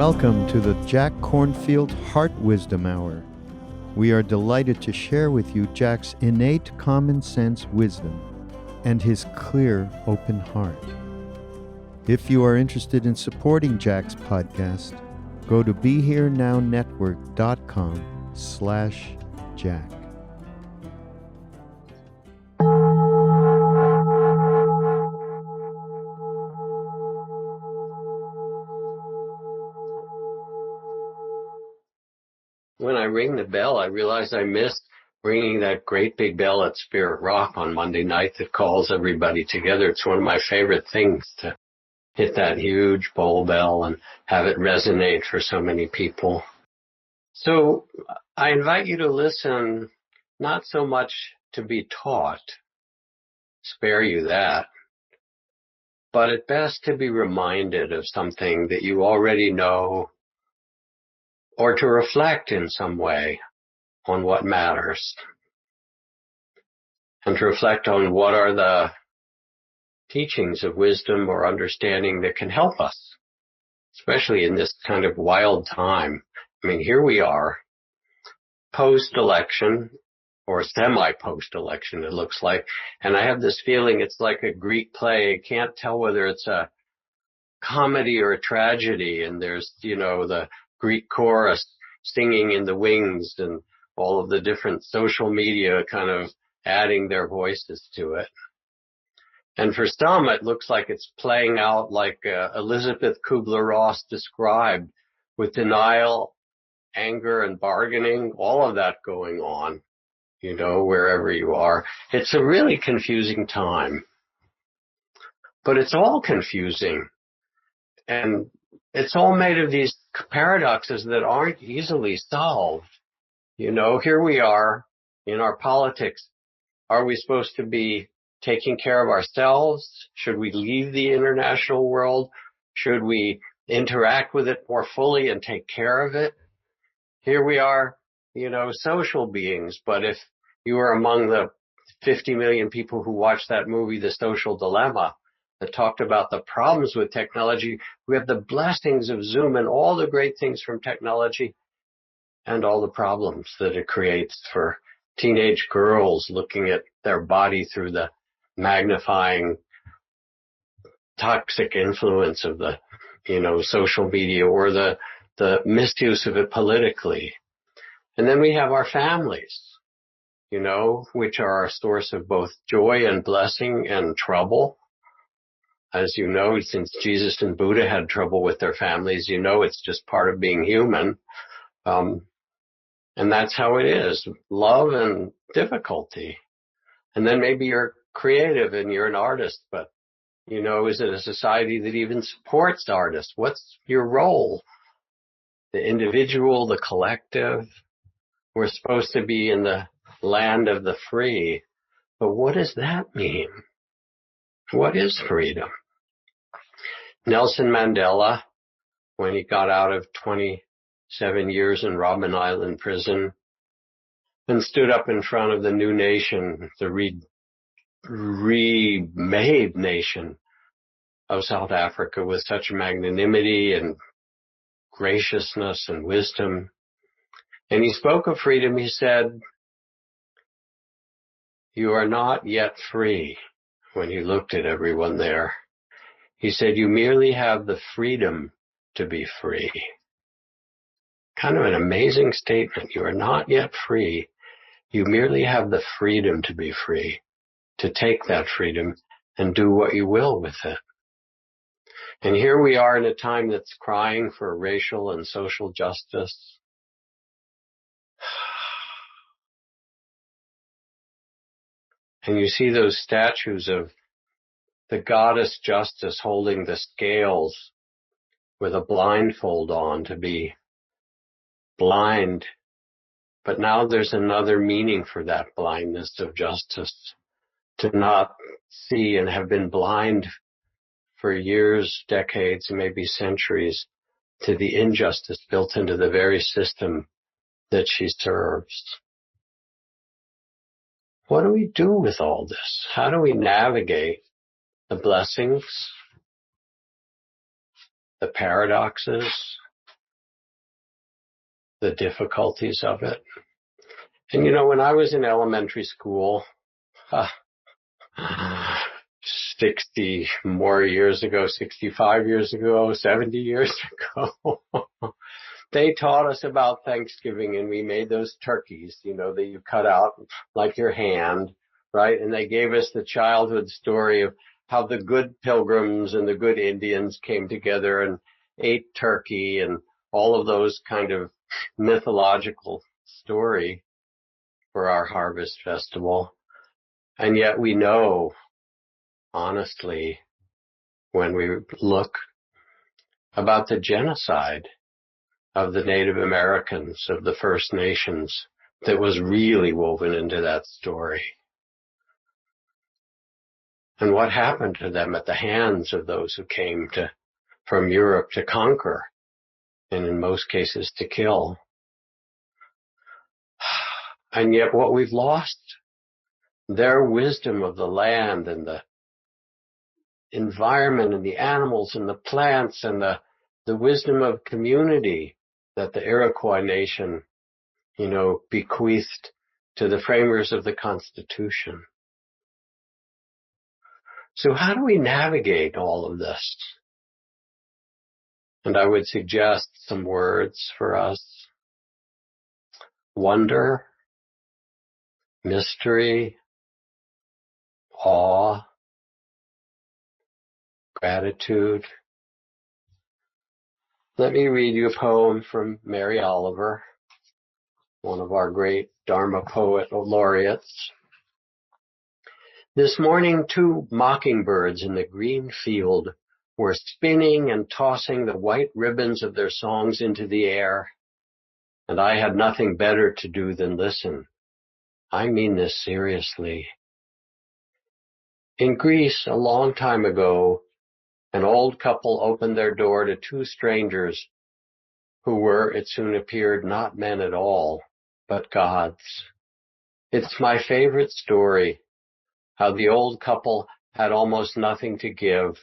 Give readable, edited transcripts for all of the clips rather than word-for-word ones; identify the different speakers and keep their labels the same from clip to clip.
Speaker 1: Welcome to the Jack Kornfield Heart Wisdom Hour. We are delighted to share with you Jack's innate common sense wisdom and his clear, open heart. If you are interested in supporting Jack's podcast, go to BeHereNowNetwork.com/Jack.
Speaker 2: When I ring the bell, I realize I missed ringing that great big bell at Spirit Rock on Monday night that calls everybody together. It's one of my favorite things to hit that huge bowl bell and have it resonate for so many people. So I invite you to listen, not so much to be taught, spare you that, but at best to be reminded of something that you already know, or to reflect in some way on what matters, and to reflect on what are the teachings of wisdom or understanding that can help us, especially in this kind of wild time. I mean, here we are, post-election, or semi-post-election, it looks like, and I have this feeling it's like a Greek play. I can't tell whether it's a comedy or a tragedy, and there's, the Greek chorus singing in the wings and all of the different social media kind of adding their voices to it. And for some, it looks like it's playing out like Elizabeth Kubler-Ross described, with denial, anger, and bargaining, all of that going on, wherever you are. It's a really confusing time. But it's all confusing. And it's all made of these paradoxes that aren't easily solved. Here we are in our politics. Are we supposed to be taking care of ourselves? Should we leave the international world? Should we interact with it more fully and take care of it? Here we are, social beings. But if you are among the 50 million people who watched that movie, The Social Dilemma, that talked about the problems with technology, we have the blessings of Zoom and all the great things from technology and all the problems that it creates for teenage girls looking at their body through the magnifying toxic influence of the, social media, or the misuse of it politically. And then we have our families, which are our source of both joy and blessing and trouble. As you know, since Jesus and Buddha had trouble with their families, it's just part of being human. And that's how it is, love and difficulty. And then maybe you're creative and you're an artist, but, is it a society that even supports artists? What's your role? The individual, the collective. We're supposed to be in the land of the free. But what does that mean? What is freedom? Nelson Mandela, when he got out of 27 years in Robben Island prison and stood up in front of the new nation, the remade nation of South Africa, with such magnanimity and graciousness and wisdom. And he spoke of freedom. He said, "You are not yet free," when he looked at everyone there. He said, "You merely have the freedom to be free." Kind of an amazing statement. You are not yet free. You merely have the freedom to be free, to take that freedom and do what you will with it. And here we are in a time that's crying for racial and social justice. And you see those statues of the goddess justice holding the scales with a blindfold on to be blind. But now there's another meaning for that blindness of justice, to not see and have been blind for years, decades, maybe centuries, to the injustice built into the very system that she serves. What do we do with all this? How do we navigate the blessings, the paradoxes, the difficulties of it. And when I was in elementary school, 60 more years ago, 65 years ago, 70 years ago, they taught us about Thanksgiving, and we made those turkeys, that you cut out like your hand, right? And they gave us the childhood story of how the good pilgrims and the good Indians came together and ate turkey and all of those kind of mythological story for our harvest festival. And yet we know, honestly, when we look about the genocide of the Native Americans, of the First Nations, that was really woven into that story. And what happened to them at the hands of those who came from Europe to conquer, and in most cases to kill. And yet what we've lost, their wisdom of the land and the environment and the animals and the plants and the wisdom of community that the Iroquois nation, bequeathed to the framers of the Constitution. So how do we navigate all of this? And I would suggest some words for us. Wonder, mystery, awe, gratitude. Let me read you a poem from Mary Oliver, one of our great Dharma poet laureates. This morning, 2 mockingbirds in the green field were spinning and tossing the white ribbons of their songs into the air, and I had nothing better to do than listen. I mean this seriously. In Greece, a long time ago, an old couple opened their door to 2 strangers who were, it soon appeared, not men at all, but gods. It's my favorite story, how the old couple had almost nothing to give,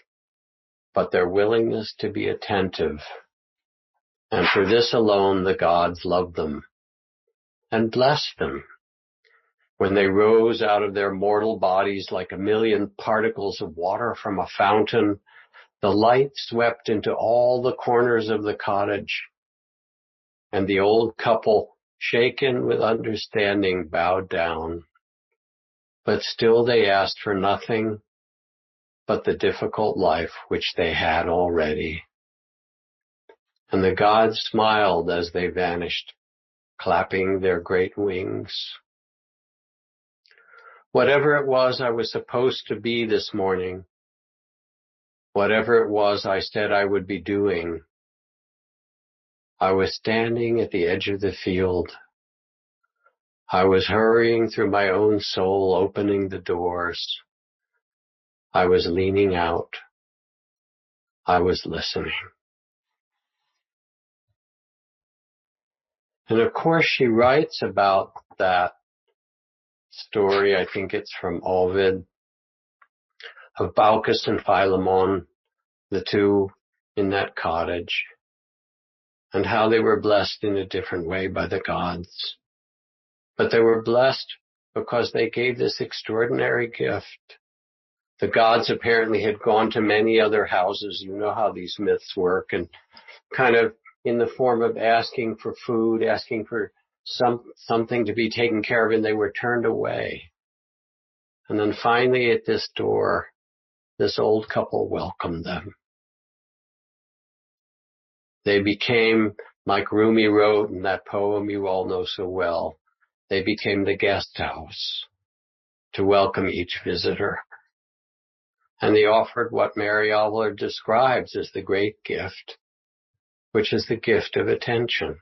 Speaker 2: but their willingness to be attentive. And for this alone the gods loved them and blessed them. When they rose out of their mortal bodies like a million particles of water from a fountain, the light swept into all the corners of the cottage, and the old couple, shaken with understanding, bowed down. But still they asked for nothing but the difficult life which they had already. And the gods smiled as they vanished, clapping their great wings. Whatever it was I was supposed to be this morning, whatever it was I said I would be doing, I was standing at the edge of the field. I was hurrying through my own soul, opening the doors. I was leaning out. I was listening. And of course she writes about that story, I think it's from Ovid, of Baucis and Philemon, the 2 in that cottage, and how they were blessed in a different way by the gods. But they were blessed because they gave this extraordinary gift. The gods apparently had gone to many other houses. You know how these myths work, and kind of in the form of asking for food, asking for something to be taken care of, and they were turned away. And then finally at this door, this old couple welcomed them. They became, like Rumi wrote in that poem you all know so well, they became the guest house to welcome each visitor. And they offered what Mary Oliver describes as the great gift, which is the gift of attention.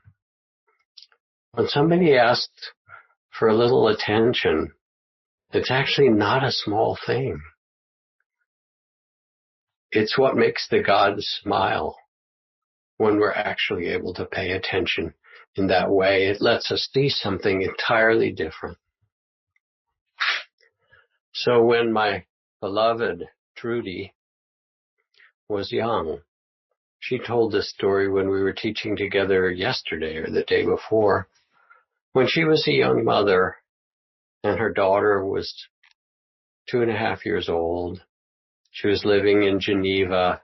Speaker 2: When somebody asks for a little attention, it's actually not a small thing. It's what makes the gods smile when we're actually able to pay attention in that way. It lets us see something entirely different. So when my beloved Trudy was young, She told this story when we were teaching together yesterday or the day before, when she was a young mother and her daughter was 2.5 years old. She was living in Geneva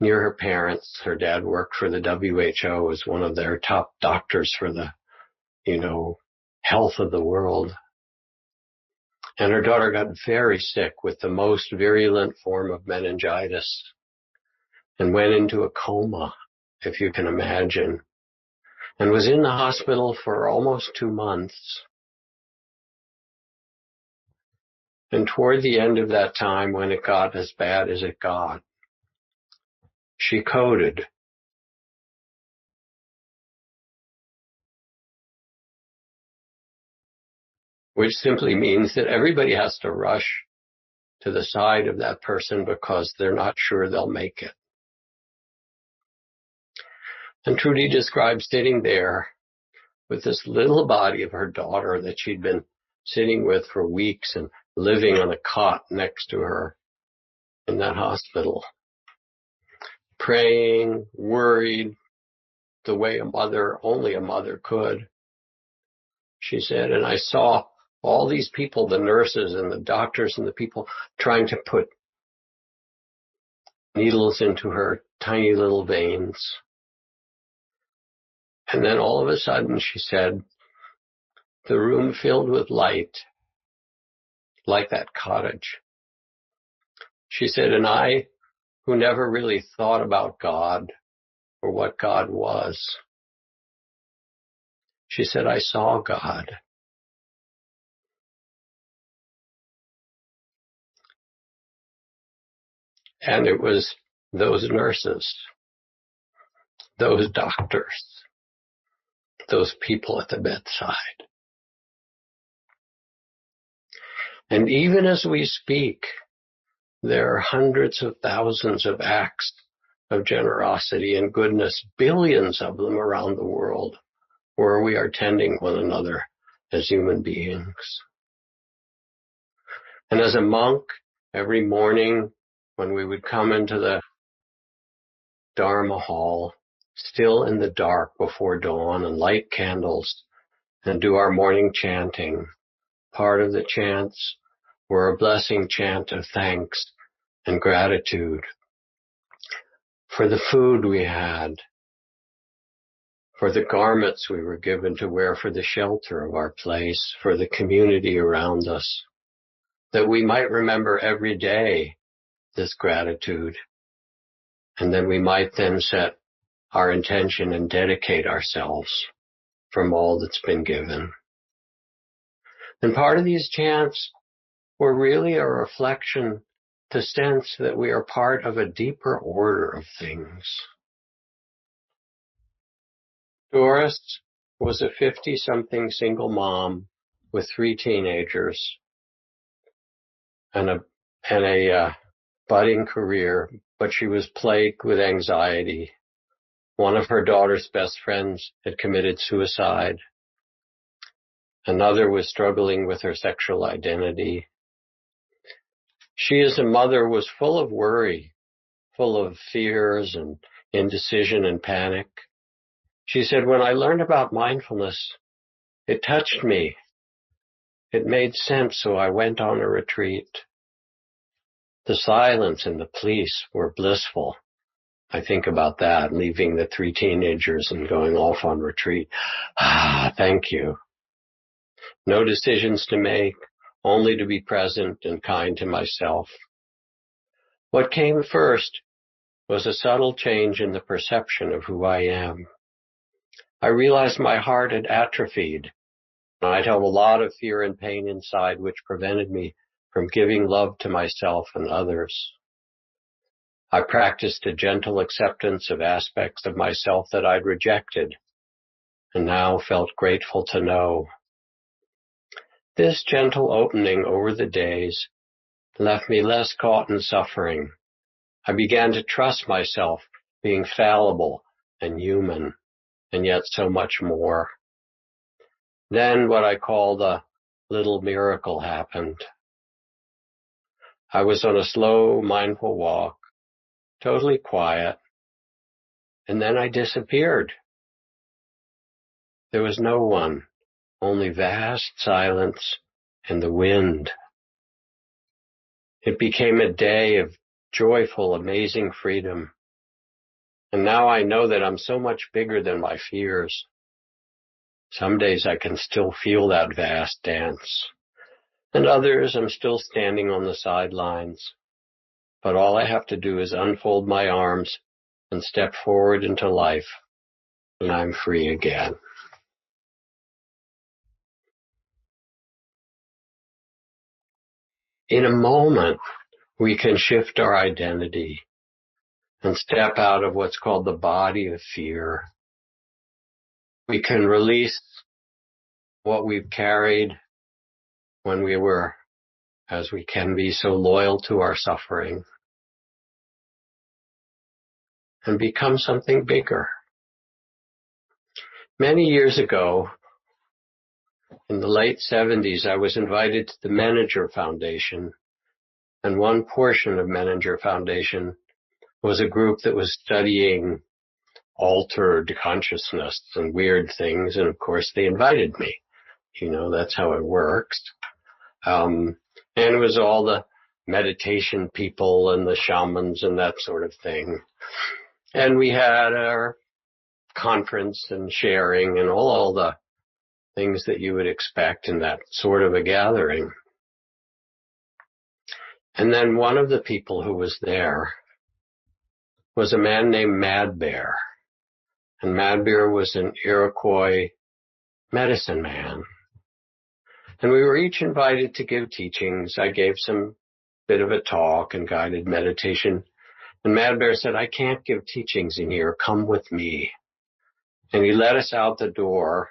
Speaker 2: near her parents. Her dad worked for the WHO as one of their top doctors for the, health of the world. And her daughter got very sick with the most virulent form of meningitis and went into a coma, if you can imagine, and was in the hospital for almost 2 months. And toward the end of that time, when it got as bad as it got, she coded. Which simply means that everybody has to rush to the side of that person because they're not sure they'll make it. And Trudy describes sitting there with this little body of her daughter that she'd been sitting with for weeks and living on a cot next to her in that hospital, praying, worried, the way only a mother could. She said, and I saw all these people, the nurses and the doctors and the people trying to put needles into her tiny little veins. And then all of a sudden, she said, the room filled with light, like that cottage. She said, and I, who never really thought about God or what God was, she said, I saw God. And it was those nurses, those doctors, those people at the bedside. And even as we speak, there are hundreds of thousands of acts of generosity and goodness, billions of them around the world, where we are tending one another as human beings. And as a monk, every morning when we would come into the Dharma hall, still in the dark before dawn, and light candles and do our morning chanting, part of the chants were a blessing chant of thanks and gratitude for the food we had, for the garments we were given to wear, for the shelter of our place, for the community around us, that we might remember every day this gratitude, and then we might then set our intention and dedicate ourselves from all that's been given. And part of these chants were really a reflection to sense that we are part of a deeper order of things. Doris was a 50-something single mom with 3 teenagers and a budding career, but she was plagued with anxiety. One of her daughter's best friends had committed suicide. Another was struggling with her sexual identity. She, as a mother, was full of worry, full of fears and indecision and panic. She said, when I learned about mindfulness, it touched me. It made sense, so I went on a retreat. The silence and the peace were blissful. I think about that, leaving the 3 teenagers and going off on retreat. Thank you. No decisions to make, only to be present and kind to myself. What came first was a subtle change in the perception of who I am. I realized my heart had atrophied. I'd held a lot of fear and pain inside, which prevented me from giving love to myself and others. I practiced a gentle acceptance of aspects of myself that I'd rejected, and now felt grateful to know. This gentle opening over the days left me less caught in suffering. I began to trust myself being fallible and human, and yet so much more. Then what I call the little miracle happened. I was on a slow, mindful walk, totally quiet, And then I disappeared. There was no one, only vast silence and the wind. It became a day of joyful, amazing freedom. And now I know that I'm so much bigger than my fears. Some days I can still feel that vast dance. And others I'm still standing on the sidelines. But all I have to do is unfold my arms and step forward into life, and I'm free again. In a moment, we can shift our identity and step out of what's called the body of fear. We can release what we've carried when we were, as we can be, so loyal to our suffering, and become something bigger. Many years ago, in the late 70s, I was invited to the Manager Foundation, and one portion of Manager Foundation was a group that was studying altered consciousness and weird things, and of course they invited me. You know, that's how it works. And it was all the meditation people and the shamans and that sort of thing. And we had our conference and sharing and all the things that you would expect in that sort of a gathering. And then one of the people who was there was a man named Mad Bear. And Mad Bear was an Iroquois medicine man. And we were each invited to give teachings. I gave some bit of a talk and guided meditation. And Mad Bear said, I can't give teachings in here. Come with me. And he led us out the door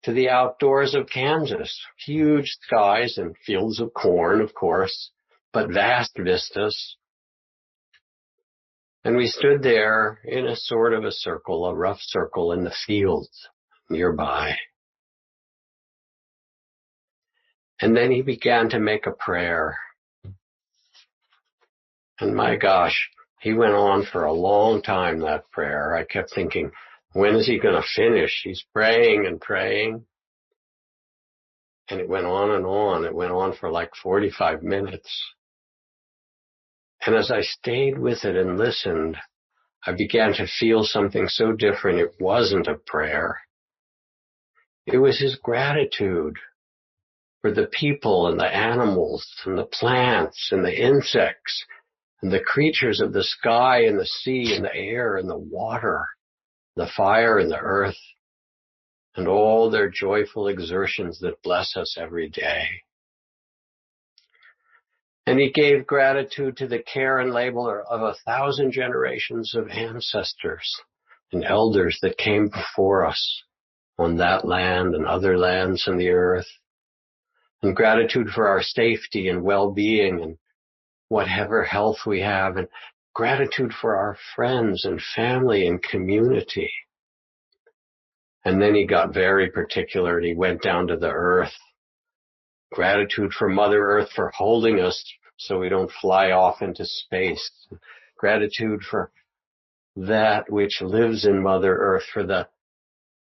Speaker 2: to the outdoors of Kansas. Huge skies and fields of corn, of course, but vast vistas. And we stood there in a sort of a circle, a rough circle in the fields nearby. And then he began to make a prayer. And my gosh, he went on for a long time, that prayer. I kept thinking, when is he going to finish? He's praying and praying. And it went on and on. It went on for like 45 minutes. And as I stayed with it and listened, I began to feel something so different. It wasn't a prayer. It was his gratitude for the people and the animals and the plants and the insects and the creatures of the sky and the sea and the air and the water, the fire and the earth, and all their joyful exertions that bless us every day. And he gave gratitude to the care and labor of 1,000 generations of ancestors and elders that came before us on that land and other lands in the earth, and gratitude for our safety and well-being and whatever health we have, and gratitude for our friends and family and community. And then he got very particular and he went down to the earth. Gratitude for Mother Earth for holding us so we don't fly off into space. Gratitude for that which lives in Mother Earth, for the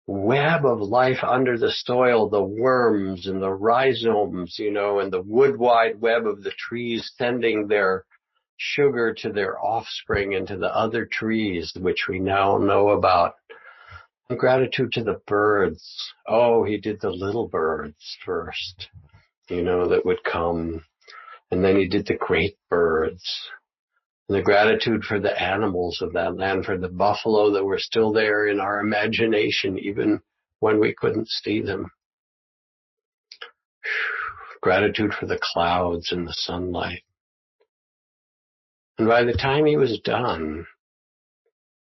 Speaker 2: web of life under the soil, the worms and the rhizomes, you know, and the wood wide web of the trees sending their sugar to their offspring and to the other trees, which we now know about. And gratitude to the birds. Oh, he did the little birds first, you know, that would come. And then he did the great birds. And the gratitude for the animals of that land, for the buffalo that were still there in our imagination, even when we couldn't see them. Gratitude for the clouds and the sunlight. And by the time he was done,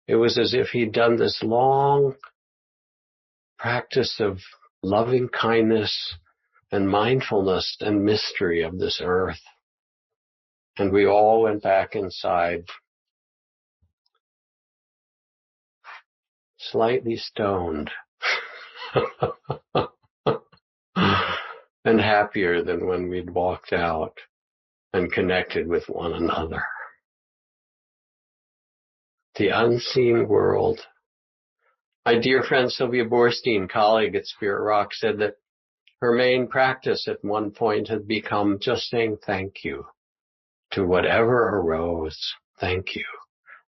Speaker 2: it was as if he'd done this long practice of loving kindness and mindfulness and mystery of this earth. And we all went back inside, slightly stoned and happier than when we'd walked out and connected with one another. the unseen world. My dear friend Sylvia Borstein, colleague at Spirit Rock, said that her main practice at one point had become just saying thank you to whatever arose. Thank you.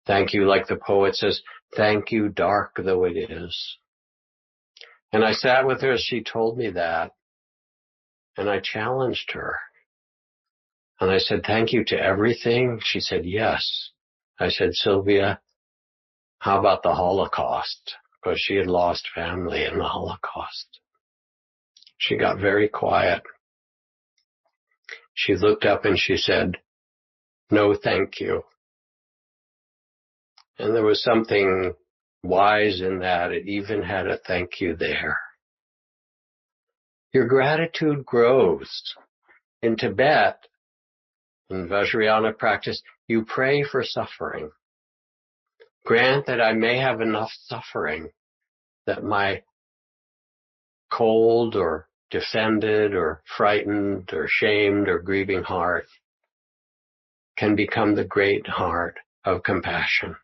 Speaker 2: Thank you, like the poet says, thank you, dark though it is. And I sat with her as she told me that, and I challenged her. And I said, thank you to everything? She said, yes. I said, Sylvia, how about the Holocaust? Because she had lost family in the Holocaust. She got very quiet. She looked up and she said, no, thank you. And there was something wise in that. It even had a thank you there. Your gratitude grows. In Tibet, in Vajrayana practice, you pray for suffering. Grant that I may have enough suffering that my cold or defended or frightened or shamed or grieving heart can become the great heart of compassion.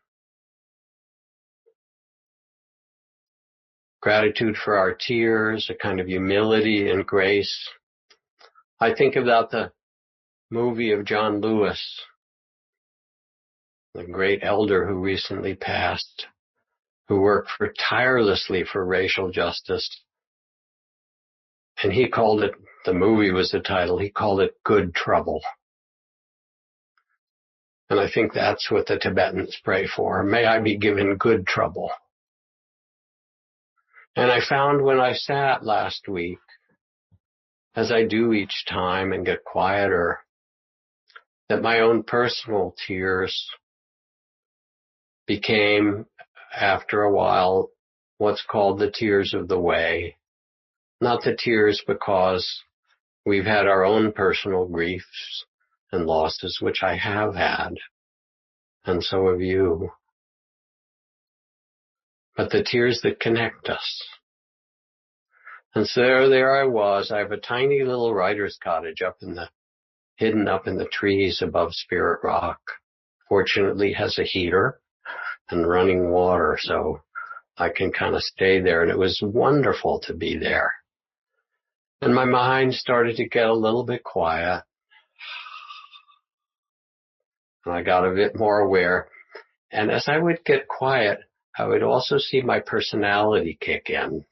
Speaker 2: Gratitude for our tears, a kind of humility and grace. I think about the movie of John Lewis, the great elder who recently passed, who worked tirelessly for racial justice. And he called it, the movie was the title, he called it Good Trouble. And I think that's what the Tibetans pray for. May I be given good trouble. And I found when I sat last week, as I do each time and get quieter, that my own personal tears became, after a while, what's called the tears of the way. Not the tears because we've had our own personal griefs and losses, which I have had, and so have you. But the tears that connect us. And so there I was. I have a tiny little writer's cottage hidden up in the trees above Spirit Rock. Fortunately, has a heater and running water, so I can kind of stay there. And it was wonderful to be there. And my mind started to get a little bit quiet. And I got a bit more aware. And as I would get quiet, I would also see my personality kick in.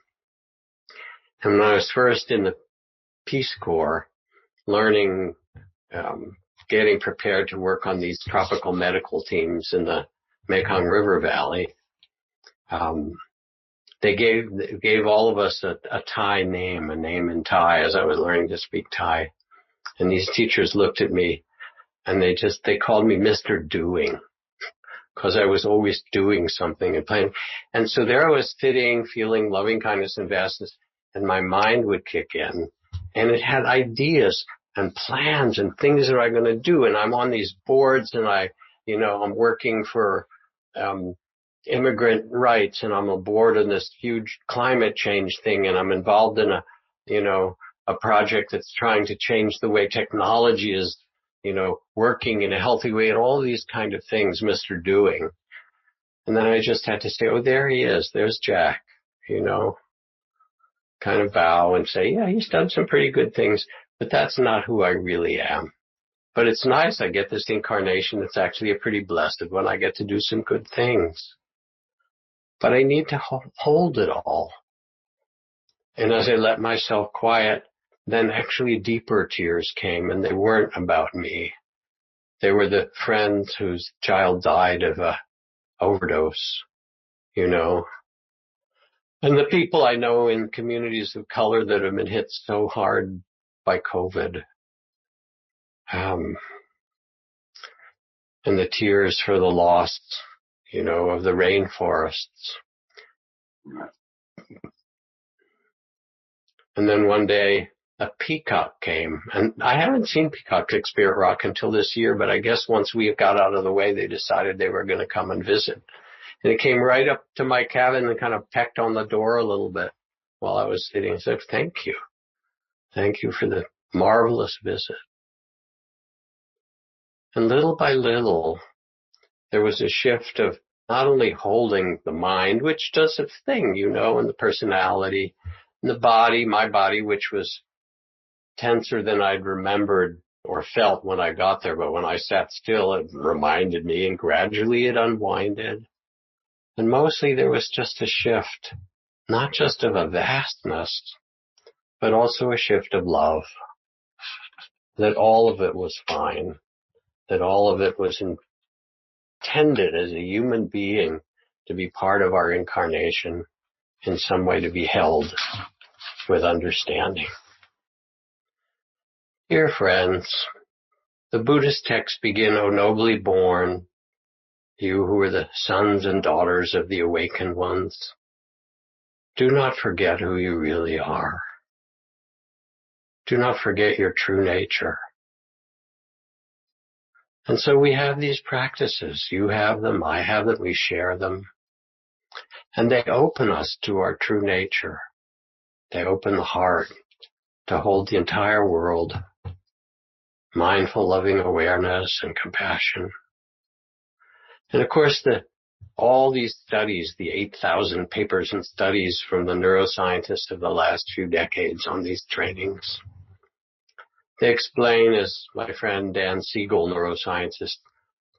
Speaker 2: And when I was first in the Peace Corps, learning, getting prepared to work on these tropical medical teams in the Mekong River Valley, they gave all of us a Thai name, a name in Thai, as I was learning to speak Thai. And these teachers looked at me and they called me Mr. Doing, because I was always doing something and playing. And so there I was sitting, feeling loving kindness and vastness, and my mind would kick in, and it had ideas and plans and things that I'm going to do. And I'm on these boards, and I'm working for immigrant rights, and I'm aboard in this huge climate change thing, and I'm involved in a project that's trying to change the way technology is, working in a healthy way, and all these kind of things, Mr. Doing. And then I just had to say, oh, there he is. There's Jack, kind of bow and say, yeah, he's done some pretty good things, but that's not who I really am. But it's nice. I get this incarnation that's actually a pretty blessed one. I get to do some good things. But I need to hold it all. And as I let myself quiet, then actually deeper tears came, and they weren't about me. They were the friends whose child died of a overdose, And the people I know in communities of color that have been hit so hard by COVID. And the tears for the loss, of the rainforests. And then one day a peacock came, and I haven't seen peacocks at Spirit Rock until this year, but I guess once we got out of the way, they decided they were going to come and visit. And it came right up to my cabin and kind of pecked on the door a little bit while I was sitting and said, thank you. Thank you for the marvelous visit. And little by little, there was a shift of not only holding the mind, which does its thing, and the personality, and the body, my body, which was tenser than I'd remembered or felt when I got there, but when I sat still, it reminded me, and gradually it unwinded. And mostly there was just a shift, not just of a vastness, but also a shift of love, that all of it was fine, that all of it was intended as a human being to be part of our incarnation, in some way to be held with understanding. Dear friends, the Buddhist texts begin, O nobly born, you who are the sons and daughters of the awakened ones. Do not forget who you really are. Do not forget your true nature. And so we have these practices. You have them, I have them, we share them. And they open us to our true nature. They open the heart to hold the entire world, mindful, loving awareness and compassion. And of course, all these studies, the 8,000 papers and studies from the neuroscientists of the last few decades on these trainings, they explain, as my friend Dan Siegel, neuroscientist,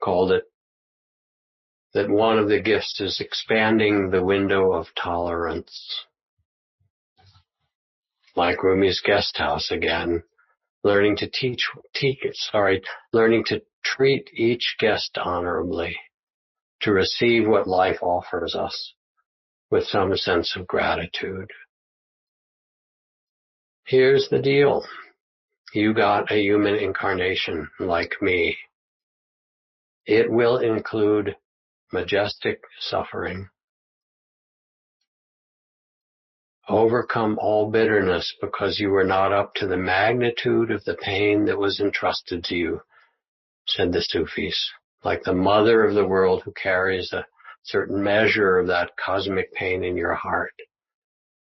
Speaker 2: called it, that one of the gifts is expanding the window of tolerance. Like Rumi's guest house again, learning to learning to treat each guest honorably, to receive what life offers us with some sense of gratitude. Here's the deal. You got a human incarnation like me. It will include majestic suffering. Overcome all bitterness because you were not up to the magnitude of the pain that was entrusted to you, said the Sufis. Like the mother of the world who carries a certain measure of that cosmic pain in your heart,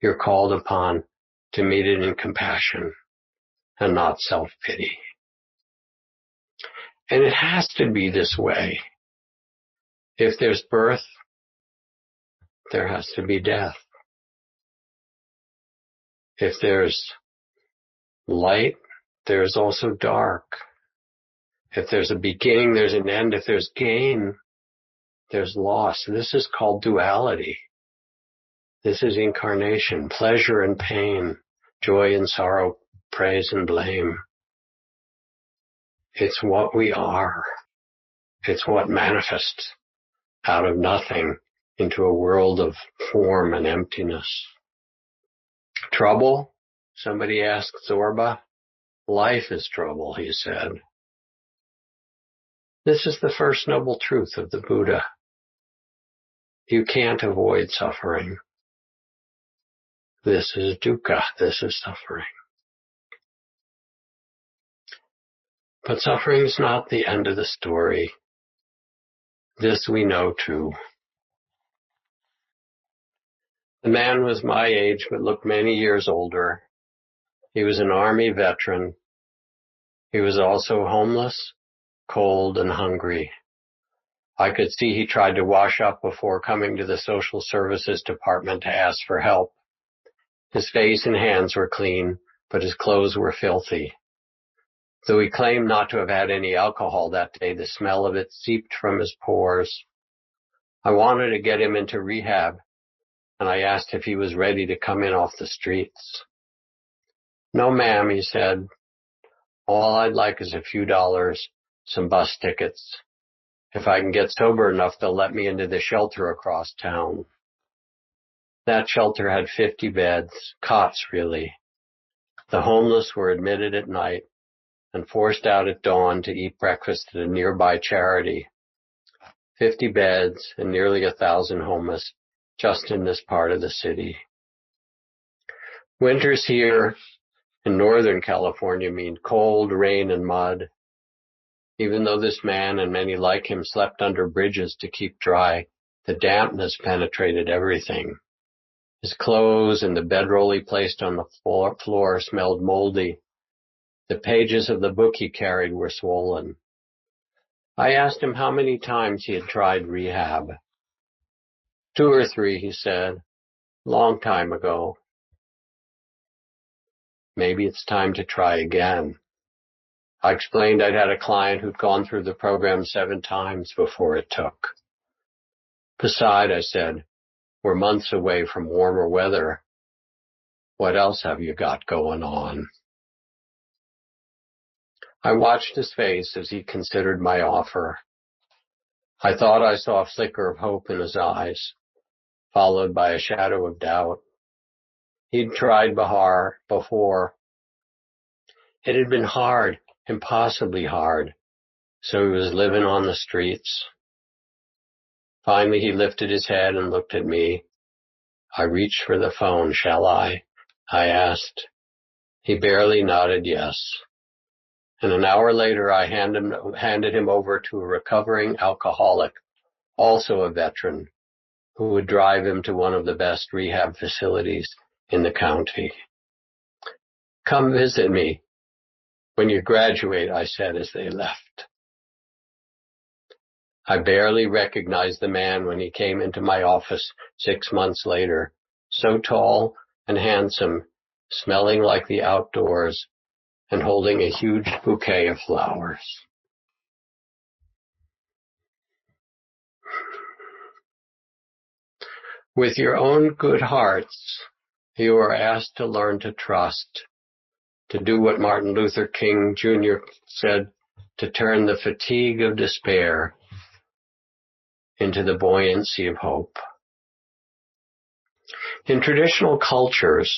Speaker 2: you're called upon to meet it in compassion and not self-pity. And it has to be this way. If there's birth, there has to be death. If there's light, there's also dark. If there's a beginning, there's an end. If there's gain, there's loss. This is called duality. This is incarnation, pleasure and pain, joy and sorrow, praise and blame. It's what we are. It's what manifests out of nothing into a world of form and emptiness. Trouble? Somebody asked Zorba. Life is trouble, he said. This is the first noble truth of the Buddha. You can't avoid suffering. This is dukkha. This is suffering. But suffering is not the end of the story. This we know too. The man was my age, but looked many years older. He was an army veteran. He was also homeless, cold, and hungry. I could see he tried to wash up before coming to the social services department to ask for help. His face and hands were clean, but his clothes were filthy. Though he claimed not to have had any alcohol that day, the smell of it seeped from his pores. I wanted to get him into rehab, and I asked if he was ready to come in off the streets. No, ma'am, he said. All I'd like is a few dollars, some bus tickets. If I can get sober enough, they'll let me into the shelter across town. That shelter had 50 beds, cots really. The homeless were admitted at night and forced out at dawn to eat breakfast at a nearby charity. 50 beds and nearly 1,000 homeless just in this part of the city. Winters here in Northern California mean cold, rain, and mud. Even though this man and many like him slept under bridges to keep dry, the dampness penetrated everything. His clothes and the bedroll he placed on the floor smelled moldy. The pages of the book he carried were swollen. I asked him how many times he had tried rehab. 2 or 3, he said, long time ago. Maybe it's time to try again. I explained I'd had a client who'd gone through the program 7 times before it took. Besides, I said, we're months away from warmer weather. What else have you got going on? I watched his face as he considered my offer. I thought I saw a flicker of hope in his eyes, followed by a shadow of doubt. He'd tried Bahar before. It had been hard, impossibly hard, so he was living on the streets. Finally, he lifted his head and looked at me. I reached for the phone. Shall I asked. He barely nodded yes. And an hour later, I handed him over to a recovering alcoholic, also a veteran, who would drive him to one of the best rehab facilities in the county. Come visit me when you graduate, I said as they left. I barely recognized the man when he came into my office 6 months later, so tall and handsome, smelling like the outdoors, and holding a huge bouquet of flowers. With your own good hearts, you are asked to learn to trust, to do what Martin Luther King Jr. said, to turn the fatigue of despair into the buoyancy of hope. In traditional cultures,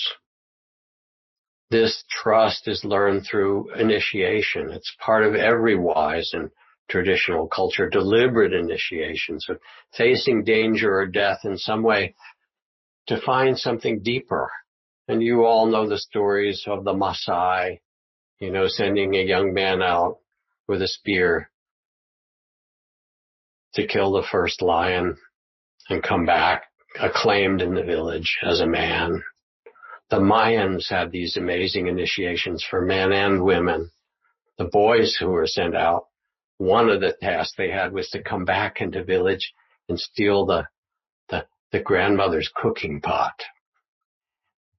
Speaker 2: this trust is learned through initiation. It's part of every wise and traditional culture, deliberate initiations of facing danger or death in some way to find something deeper. And you all know the stories of the Maasai, sending a young man out with a spear to kill the first lion and come back acclaimed in the village as a man. The Mayans had these amazing initiations for men and women. The boys who were sent out, one of the tasks they had was to come back into village and steal the grandmother's cooking pot.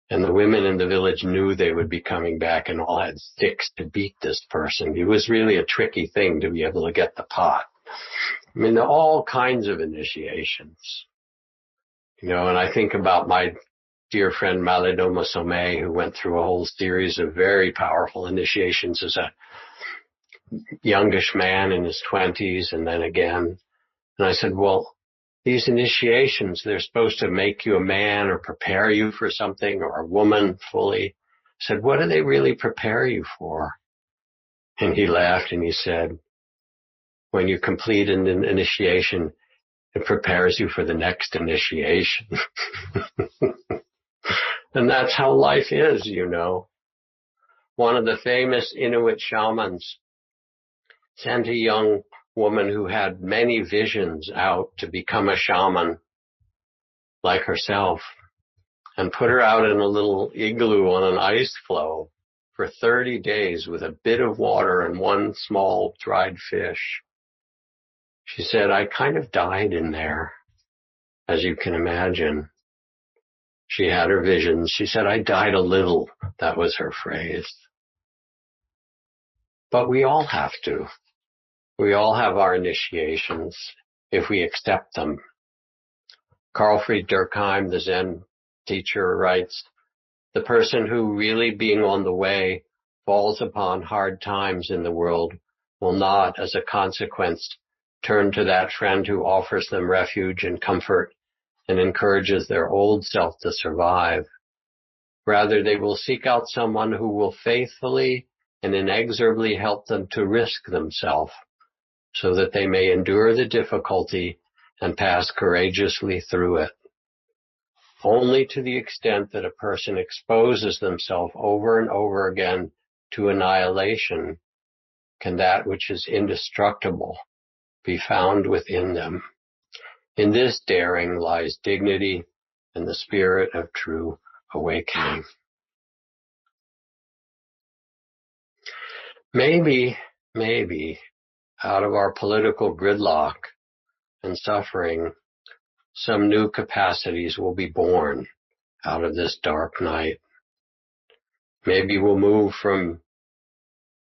Speaker 2: And the women in the village knew they would be coming back and all had sticks to beat this person. It was really a tricky thing to be able to get the pot. I mean, there are all kinds of initiations. And I think about my dear friend Malidoma Somé, who went through a whole series of very powerful initiations as a youngish man in his 20s and then again. And I said, well, these initiations, they're supposed to make you a man or prepare you for something or a woman fully. I said, what do they really prepare you for? And he laughed and he said, when you complete an initiation, it prepares you for the next initiation. And that's how life is, One of the famous Inuit shamans sent a young woman who had many visions out to become a shaman like herself and put her out in a little igloo on an ice floe for 30 days with a bit of water and one small dried fish. She said, I kind of died in there, as you can imagine. She had her visions. She said, I died a little. That was her phrase. But we all have to. We all have our initiations if we accept them. Carl Fried Durkheim, the Zen teacher, writes, the person who really being on the way falls upon hard times in the world will not, as a consequence, turn to that friend who offers them refuge and comfort and encourages their old self to survive. Rather, they will seek out someone who will faithfully and inexorably help them to risk themselves so that they may endure the difficulty and pass courageously through it. Only to the extent that a person exposes themselves over and over again to annihilation can that which is indestructible be found within them. In this daring lies dignity and the spirit of true awakening. Maybe, out of our political gridlock and suffering, some new capacities will be born out of this dark night. Maybe we'll move from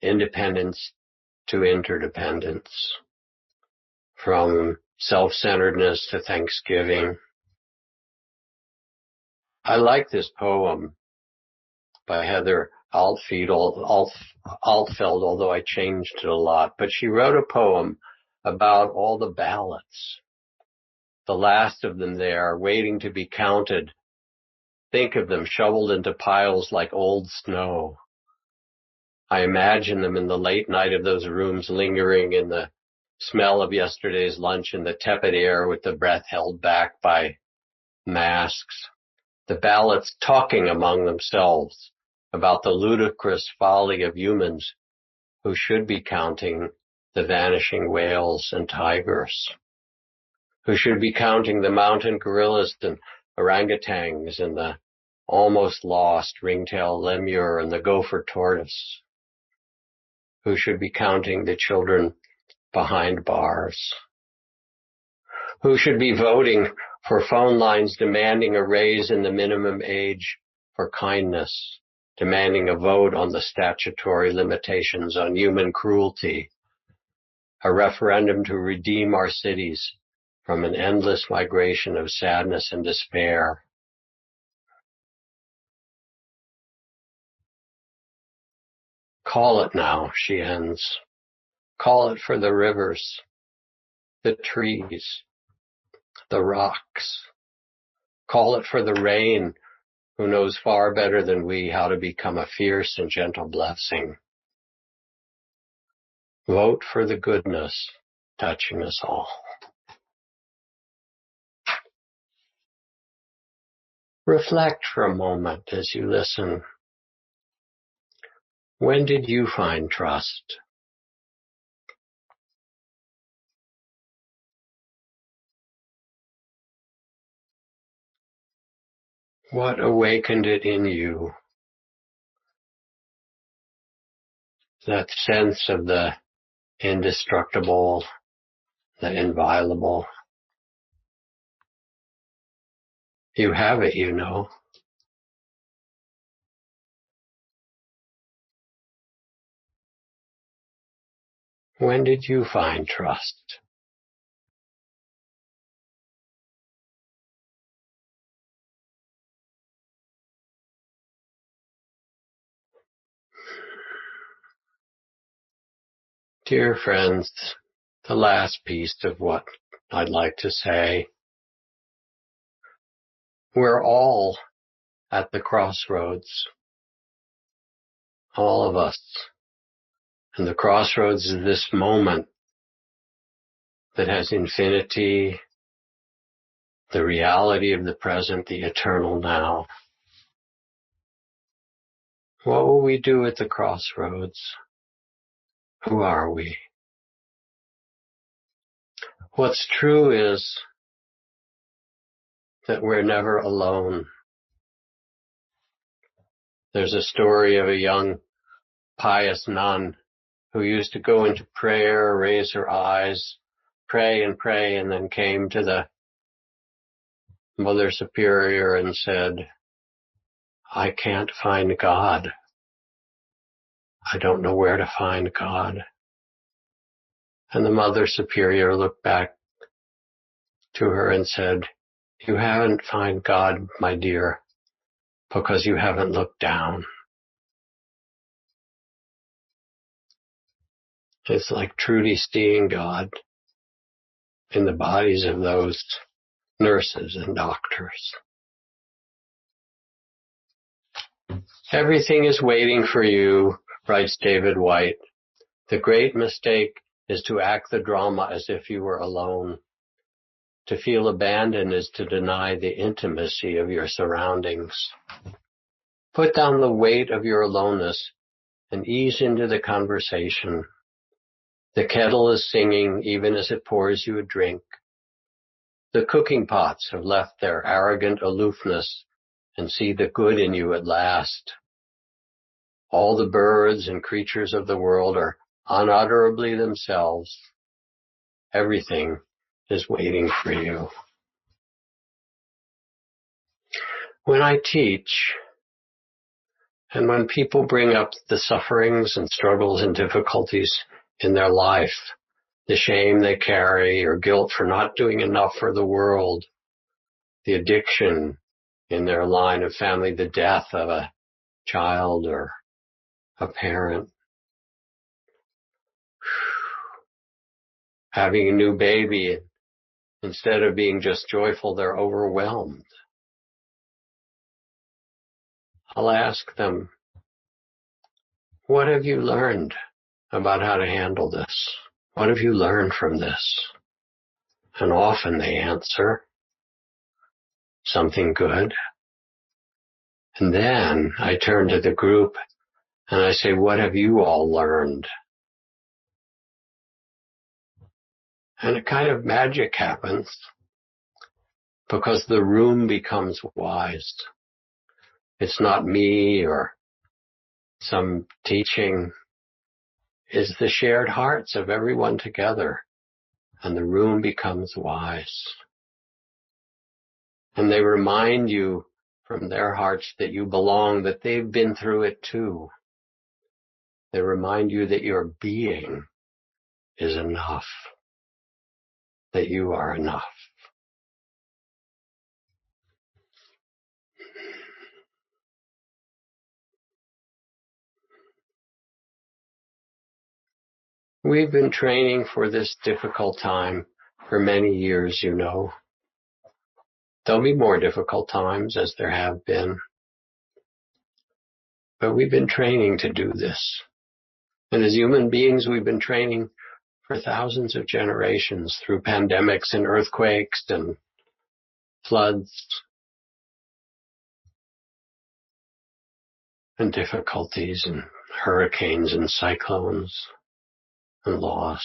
Speaker 2: independence to interdependence, from self-centeredness to thanksgiving. I like this poem by Heather Altfeld, although I changed it a lot. But she wrote a poem about all the ballots, the last of them there, waiting to be counted. Think of them shoveled into piles like old snow. I imagine them in the late night of those rooms, lingering in the smell of yesterday's lunch in the tepid air with the breath held back by masks. The ballots talking among themselves about the ludicrous folly of humans who should be counting the vanishing whales and tigers, who should be counting the mountain gorillas and orangutans and the almost lost ringtail lemur and the gopher tortoise, who should be counting the children behind bars, who should be voting for phone lines demanding a raise in the minimum age for kindness, demanding a vote on the statutory limitations on human cruelty, a referendum to redeem our cities from an endless migration of sadness and despair. Call it now, she ends. Call it for the rivers, the trees, the rocks. Call it for the rain, who knows far better than we how to become a fierce and gentle blessing. Vote for the goodness touching us all. Reflect for a moment as you listen. When did you find trust? What awakened it in you? That sense of the indestructible, the inviolable. You have it, you know. When did you find trust? Dear friends, the last piece of what I'd like to say. We're all at the crossroads. All of us. And the crossroads is this moment that has infinity, the reality of the present, the eternal now. What will we do at the crossroads? Who are we? What's true is that we're never alone. There's a story of a young pious nun who used to go into prayer, raise her eyes, pray, and then came to the Mother Superior and said, I can't find God. I don't know where to find God. And the Mother Superior looked back to her and said, you haven't found God, my dear, because you haven't looked down. It's like truly seeing God in the bodies of those nurses and doctors. Everything is waiting for you, writes David White. The great mistake is to act the drama as if you were alone. To feel abandoned is to deny the intimacy of your surroundings. Put down the weight of your aloneness and ease into the conversation. The kettle is singing even as it pours you a drink. The cooking pots have left their arrogant aloofness and see the good in you at last. All the birds and creatures of the world are unutterably themselves. Everything is waiting for you. When I teach, and when people bring up the sufferings and struggles and difficulties in their life, the shame they carry or guilt for not doing enough for the world, the addiction in their line of family, the death of a child or a parent, having a new baby, instead of being just joyful, they're overwhelmed. I'll ask them, what have you learned about how to handle this? What have you learned from this? And often they answer, something good. And then I turn to the group and I say, what have you all learned? And a kind of magic happens because the room becomes wise. It's not me or some teaching. It's the shared hearts of everyone together, and the room becomes wise. And they remind you from their hearts that you belong, that they've been through it too. They remind you that your being is enough, that you are enough. We've been training for this difficult time for many years, you know. There'll be more difficult times, as there have been. But we've been training to do this. And as human beings, we've been training for thousands of generations through pandemics and earthquakes and floods and difficulties and hurricanes and cyclones and loss.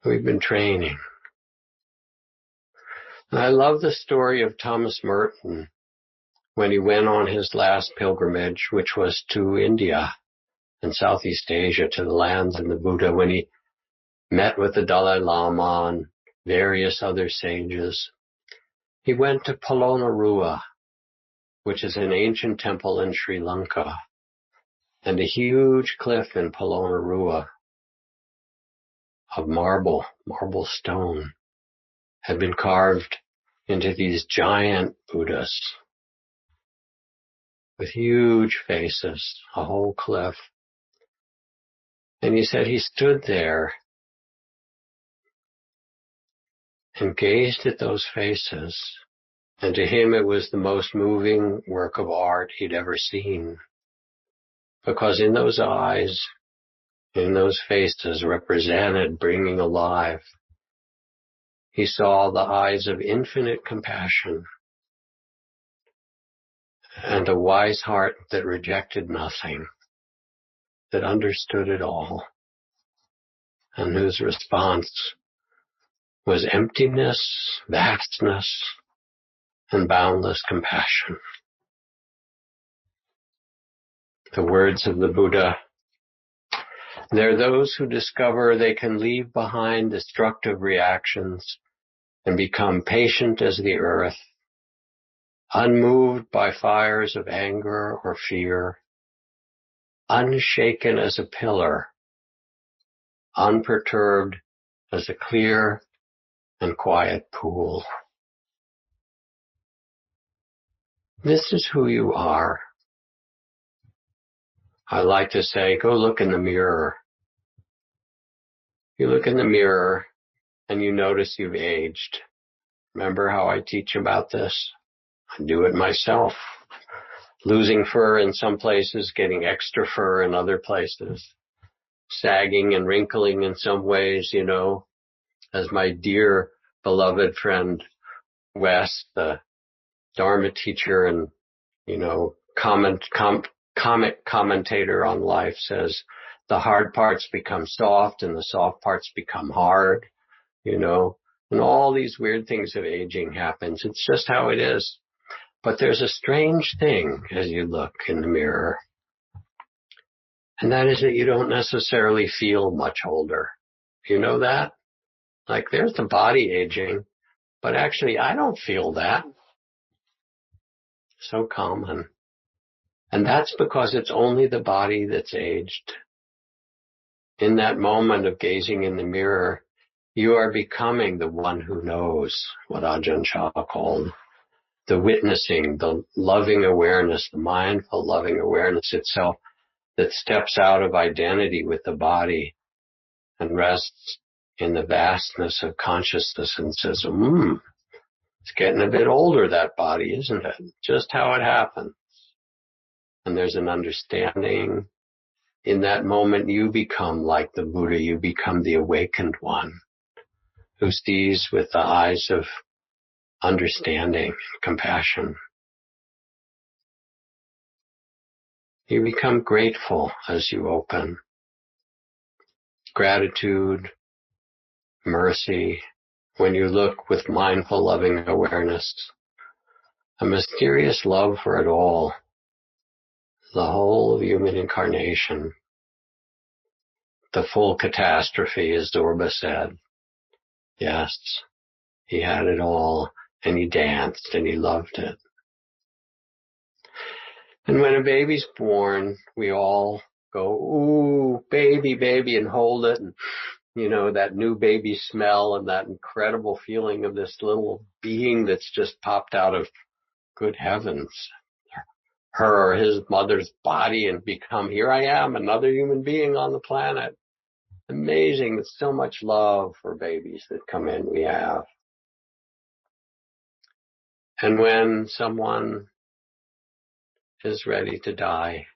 Speaker 2: We've been training. And I love the story of Thomas Merton when he went on his last pilgrimage, which was to India and Southeast Asia, to the lands of the Buddha, when he met with the Dalai Lama and various other sages. He went to Polonnaruwa, which is an ancient temple in Sri Lanka, and a huge cliff in Polonnaruwa of marble stone had been carved into these giant Buddhas with huge faces, a whole cliff. And he said he stood there and gazed at those faces, and to him it was the most moving work of art he'd ever seen. Because in those eyes, in those faces represented bringing alive, he saw the eyes of infinite compassion and a wise heart that rejected nothing, that understood it all, and whose response was emptiness, vastness, and boundless compassion. The words of the Buddha, there are those who discover they can leave behind destructive reactions and become patient as the earth, unmoved by fires of anger or fear, unshaken as a pillar, unperturbed as a clear and quiet pool. This is who you are. I like to say, go look in the mirror. You look in the mirror and you notice you've aged. Remember how I teach about this? I do it myself. Losing fur in some places, getting extra fur in other places. Sagging and wrinkling in some ways, you know. As my dear beloved friend Wes, the Dharma teacher and, you know, comic commentator on life, says, the hard parts become soft and the soft parts become hard, you know, and all these weird things of aging happens. It's just how it is. But there's a strange thing as you look in the mirror, and that is that you don't necessarily feel much older. You know that? Like, there's the body aging, But actually, I don't feel that. So common. And that's because it's only the body that's aged. In that moment of gazing in the mirror, you are becoming the one who knows, what Ajahn Chah called the witnessing, the loving awareness, the mindful loving awareness itself that steps out of identity with the body and rests in the vastness of consciousness and says, it's getting a bit older, that body, isn't it? Just how it happened. And there's an understanding. In that moment, you become like the Buddha. You become the awakened one who sees with the eyes of understanding, compassion. You become grateful as you open. Gratitude, mercy, when you look with mindful, loving awareness, a mysterious love for it all, the whole of human incarnation, the full catastrophe, as Zorba said. Yes, he had it all, and he danced, and he loved it. And when a baby's born, we all go, ooh, baby, baby, and hold it, and that new baby smell and that incredible feeling of this little being that's just popped out of, good heavens, her or his mother's body and become, here I am, another human being on the planet. Amazing. There's so much love for babies that come in, we have. And when someone is ready to die,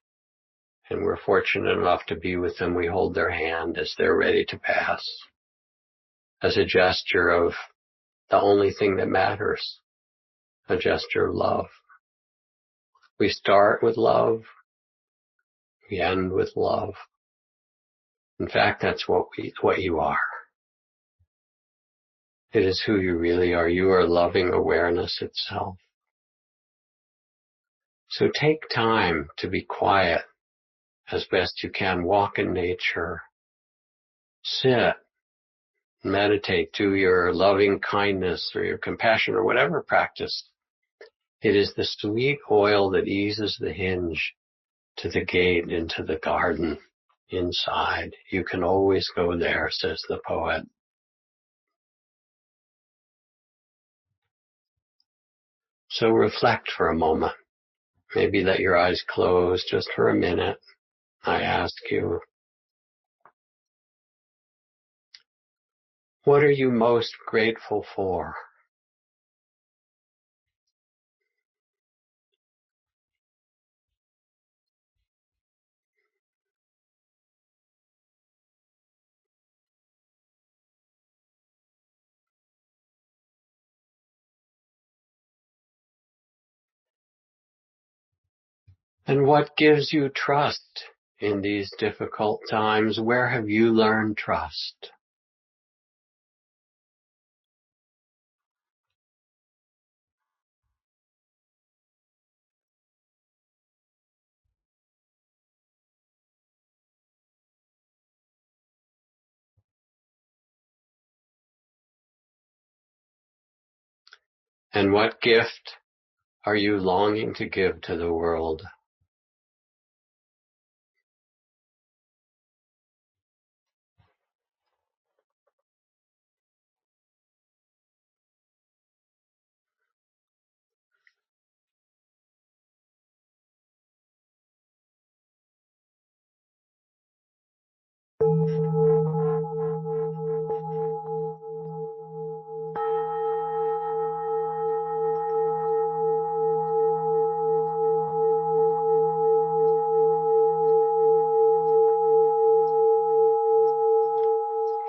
Speaker 2: and we're fortunate enough to be with them, we hold their hand as they're ready to pass, as a gesture of the only thing that matters, a gesture of love. We start with love, we end with love. In fact, that's what you are. It is who you really are. You are loving awareness itself. So take time to be quiet as best you can. Walk in nature. Sit. Meditate. Do your loving kindness or your compassion or whatever practice. It is the sweet oil that eases the hinge to the gate into the garden inside. You can always go there, says the poet. So reflect for a moment. Maybe let your eyes close just for a minute. I ask you, what are you most grateful for? And what gives you trust in these difficult times? Where have you learned trust? And what gift are you longing to give to the world?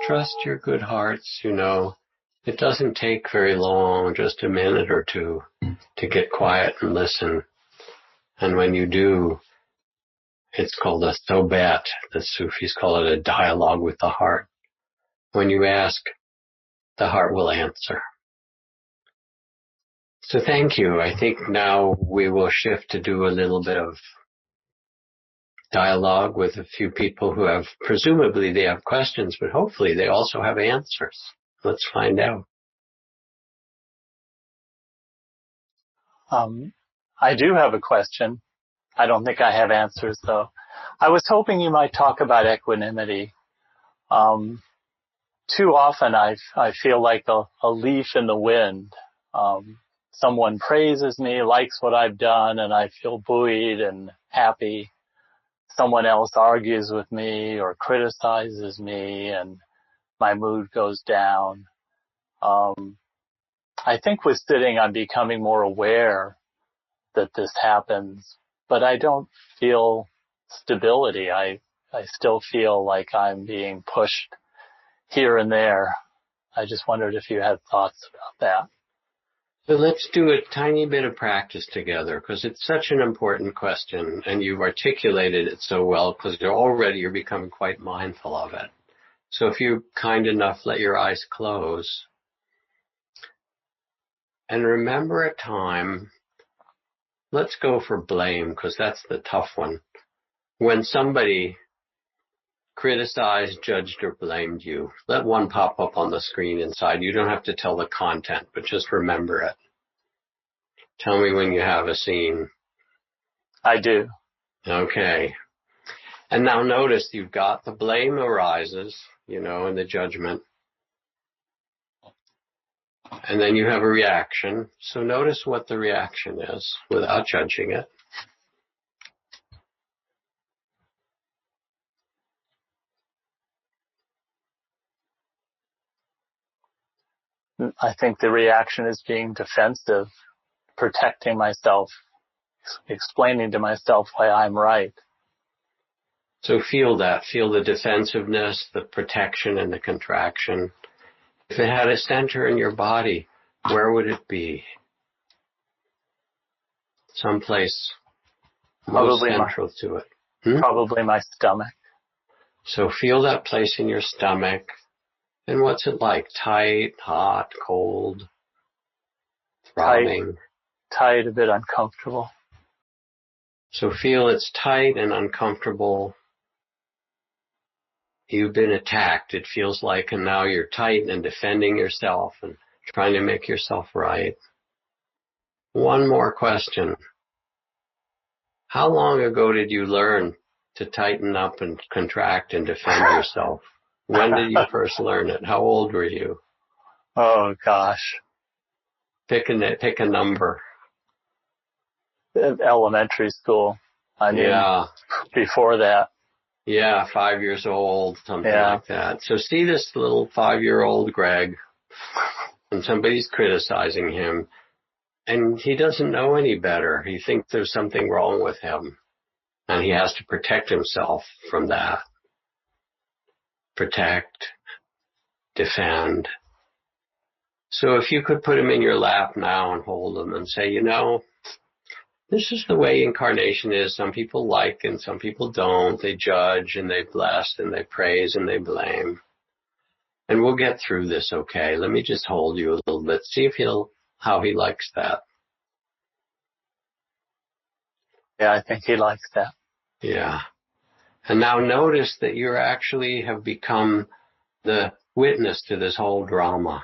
Speaker 2: Trust your good hearts, It doesn't take very long, just a minute or two, to get quiet and listen. And when you do, it's called a turbid. The Sufis call it a dialogue with the heart. When you ask, the heart will answer. So thank you. I think now we will shift to do a little bit of dialogue with a few people who presumably they have questions, but hopefully they also have answers. Let's find out.
Speaker 3: I do have a question. I don't think I have answers, though. I was hoping you might talk about equanimity. Too often I feel like a leaf in the wind. Someone praises me, likes what I've done, and I feel buoyed and happy. Someone else argues with me or criticizes me, and my mood goes down. I think with sitting, I'm becoming more aware that this happens, but I don't feel stability. I still feel like I'm being pushed here and there. I just wondered if you had thoughts about that.
Speaker 2: So let's do a tiny bit of practice together, because it's such an important question, and you've articulated it so well, because you're becoming quite mindful of it. So if you're kind enough, let your eyes close. And remember a time, let's go for blame, because that's the tough one. When somebody criticized, judged, or blamed you, let one pop up on the screen inside. You don't have to tell the content, but just remember it. Tell me when you have a scene.
Speaker 3: I do.
Speaker 2: Okay. And now notice you've got the blame arises, and the judgment. And then you have a reaction. So notice what the reaction is without judging it.
Speaker 3: I think the reaction is being defensive, protecting myself, explaining to myself why I'm right.
Speaker 2: So feel that. Feel the defensiveness, the protection, and the contraction. If it had a center in your body, where would it be? Someplace most central to it.
Speaker 3: Probably my stomach.
Speaker 2: So feel that place in your stomach. And what's it like? Tight, hot, cold, throbbing?
Speaker 3: Tight, a bit uncomfortable.
Speaker 2: So feel it's tight and uncomfortable. You've been attacked, it feels like, and now you're tight and defending yourself and trying to make yourself right. One more question. How long ago did you learn to tighten up and contract and defend yourself? When did you first learn it? How old were you?
Speaker 3: Oh, gosh.
Speaker 2: Pick a number.
Speaker 3: Elementary school. Before that.
Speaker 2: Yeah, 5 years old, something like that. So see this little 5-year-old Greg, and somebody's criticizing him, and he doesn't know any better. He thinks there's something wrong with him, and he has to protect himself from that. Protect, defend. So if you could put him in your lap now and hold him and say, this is the way incarnation is. Some people like and some people don't. They judge and they bless and they praise and they blame. And we'll get through this, okay? Let me just hold you a little bit. See how he likes that.
Speaker 3: Yeah, I think he likes that.
Speaker 2: Yeah. And now notice that you actually have become the witness to this whole drama,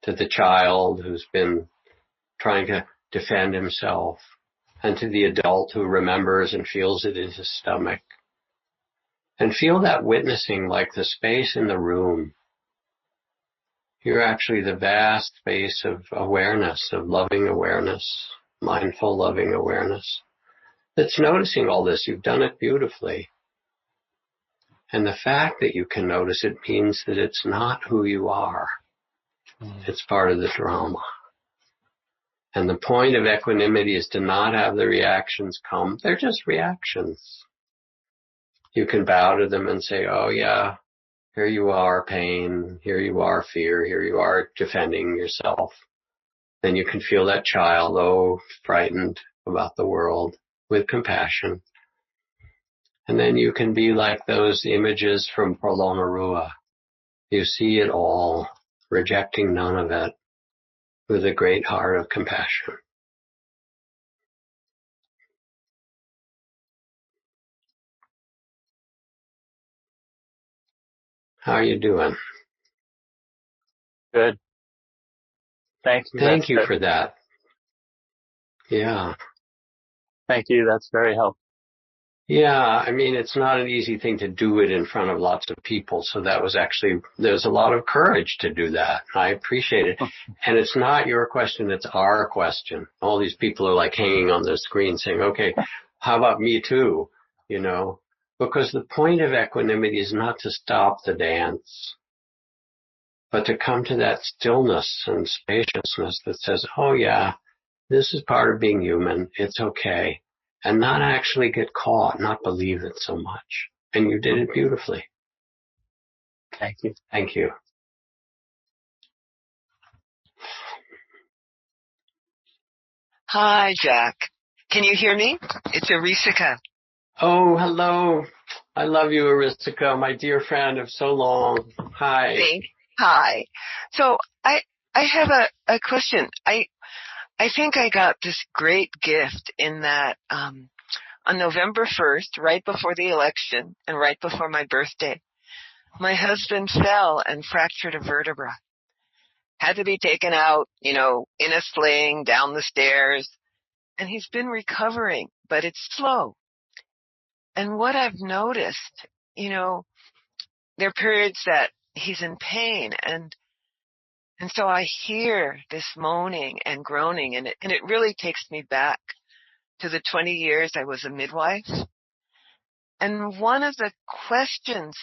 Speaker 2: to the child who's been trying to defend himself, and to the adult who remembers and feels it in his stomach. And feel that witnessing like the space in the room. You're actually the vast space of awareness, of loving awareness, mindful loving awareness. That's noticing all this. You've done it beautifully. And the fact that you can notice it means that it's not who you are. It's part of the drama. And the point of equanimity is to not have the reactions come. They're just reactions. You can bow to them and say, oh yeah, here you are, pain. Here you are, fear. Here you are, defending yourself. Then you can feel that child, frightened about the world, with compassion. And then you can be like those images from Prolomarua. You see it all, rejecting none of it, with a great heart of compassion. How are you doing?
Speaker 3: Good. Thank you.
Speaker 2: Thank you for that. Yeah.
Speaker 3: Thank you. That's very helpful.
Speaker 2: Yeah, I mean, it's not an easy thing to do it in front of lots of people. So that was actually, there's a lot of courage to do that. I appreciate it. And it's not your question, it's our question. All these people are like hanging on the screen saying, okay, how about me too? You know, because the point of equanimity is not to stop the dance, but to come to that stillness and spaciousness that says, oh yeah, this is part of being human. It's okay. And not actually get caught, not believe it so much. And you did it beautifully.
Speaker 3: Thank you.
Speaker 2: Thank you.
Speaker 4: Hi, Jack. Can you hear me? It's Arisika.
Speaker 2: Oh, hello. I love you, Aristika, my dear friend of so long. Hi.
Speaker 4: Hi. So I have a question. I think I got this great gift in that on November 1st, right before the election and right before my birthday, my husband fell and fractured a vertebra. Had to be taken out, in a sling down the stairs. And he's been recovering, but it's slow. And what I've noticed, there are periods that he's in pain, and so I hear this moaning and groaning, and it really takes me back to the 20 years I was a midwife. And one of the questions,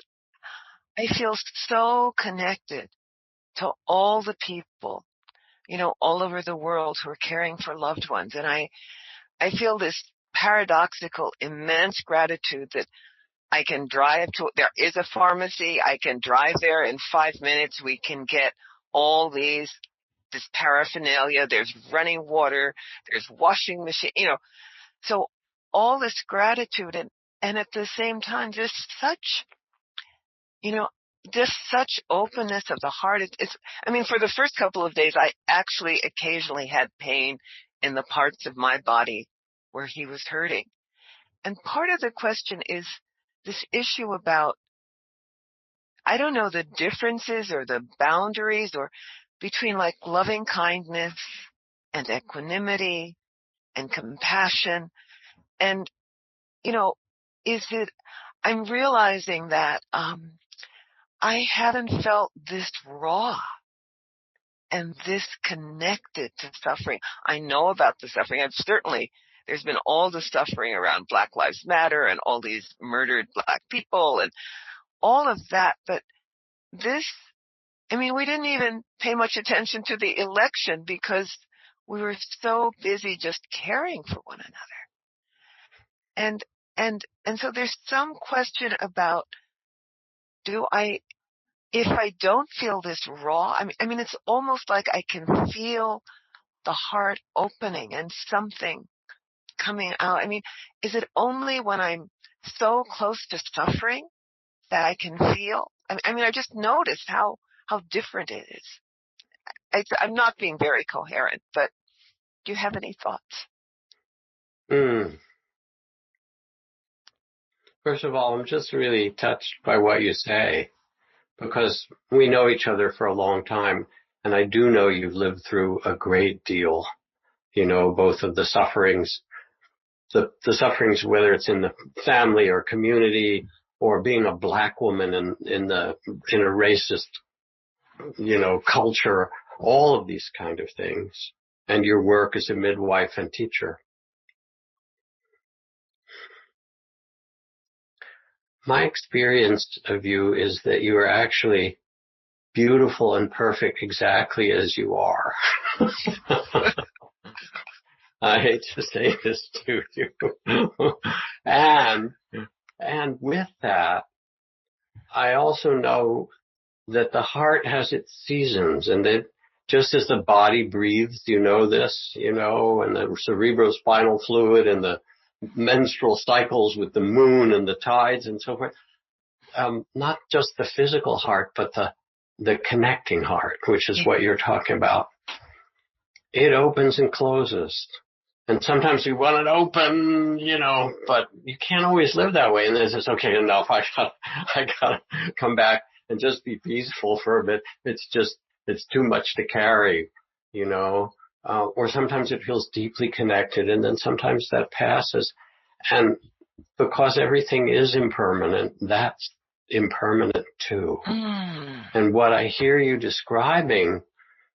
Speaker 4: I feel so connected to all the people, all over the world who are caring for loved ones. And I feel this paradoxical, immense gratitude that I can drive to, there is a pharmacy, I can drive there in 5 minutes, we can get all this paraphernalia, there's running water, there's washing machine, so all this gratitude, and at the same time, just such openness of the heart. For the first couple of days, I actually occasionally had pain in the parts of my body where he was hurting. And part of the question is this issue about, I don't know, the differences or the boundaries or between like loving kindness and equanimity and compassion. And, I'm realizing that I haven't felt this raw and this connected to suffering. I know about the suffering. There's been all the suffering around Black Lives Matter and all these murdered Black people and all of that. But we didn't even pay much attention to the election because we were so busy just caring for one another. And so there's some question about, if I don't feel this raw, it's almost like I can feel the heart opening and something coming out. Is it only when I'm so close to suffering that I can feel? I just noticed how different it is. I'm not being very coherent, but do you have any thoughts?
Speaker 2: First of all, I'm just really touched by what you say, because we know each other for a long time, and I do know you've lived through a great deal, both of the sufferings, the sufferings, whether it's in the family or community or being a Black woman in a racist, culture, all of these kind of things, and your work as a midwife and teacher. My experience of you is that you are actually beautiful and perfect exactly as you are. I hate to say this to you. And with that, I also know that the heart has its seasons, and that just as the body breathes, and the cerebrospinal fluid and the menstrual cycles with the moon and the tides and so forth, not just the physical heart, but the connecting heart, which is what you're talking about. It opens and closes. And sometimes we want it open, but you can't always live that way. And then it's okay, enough. I gotta come back and just be peaceful for a bit. It's too much to carry, or sometimes it feels deeply connected, and then sometimes that passes. And because everything is impermanent, that's impermanent too. And what I hear you describing,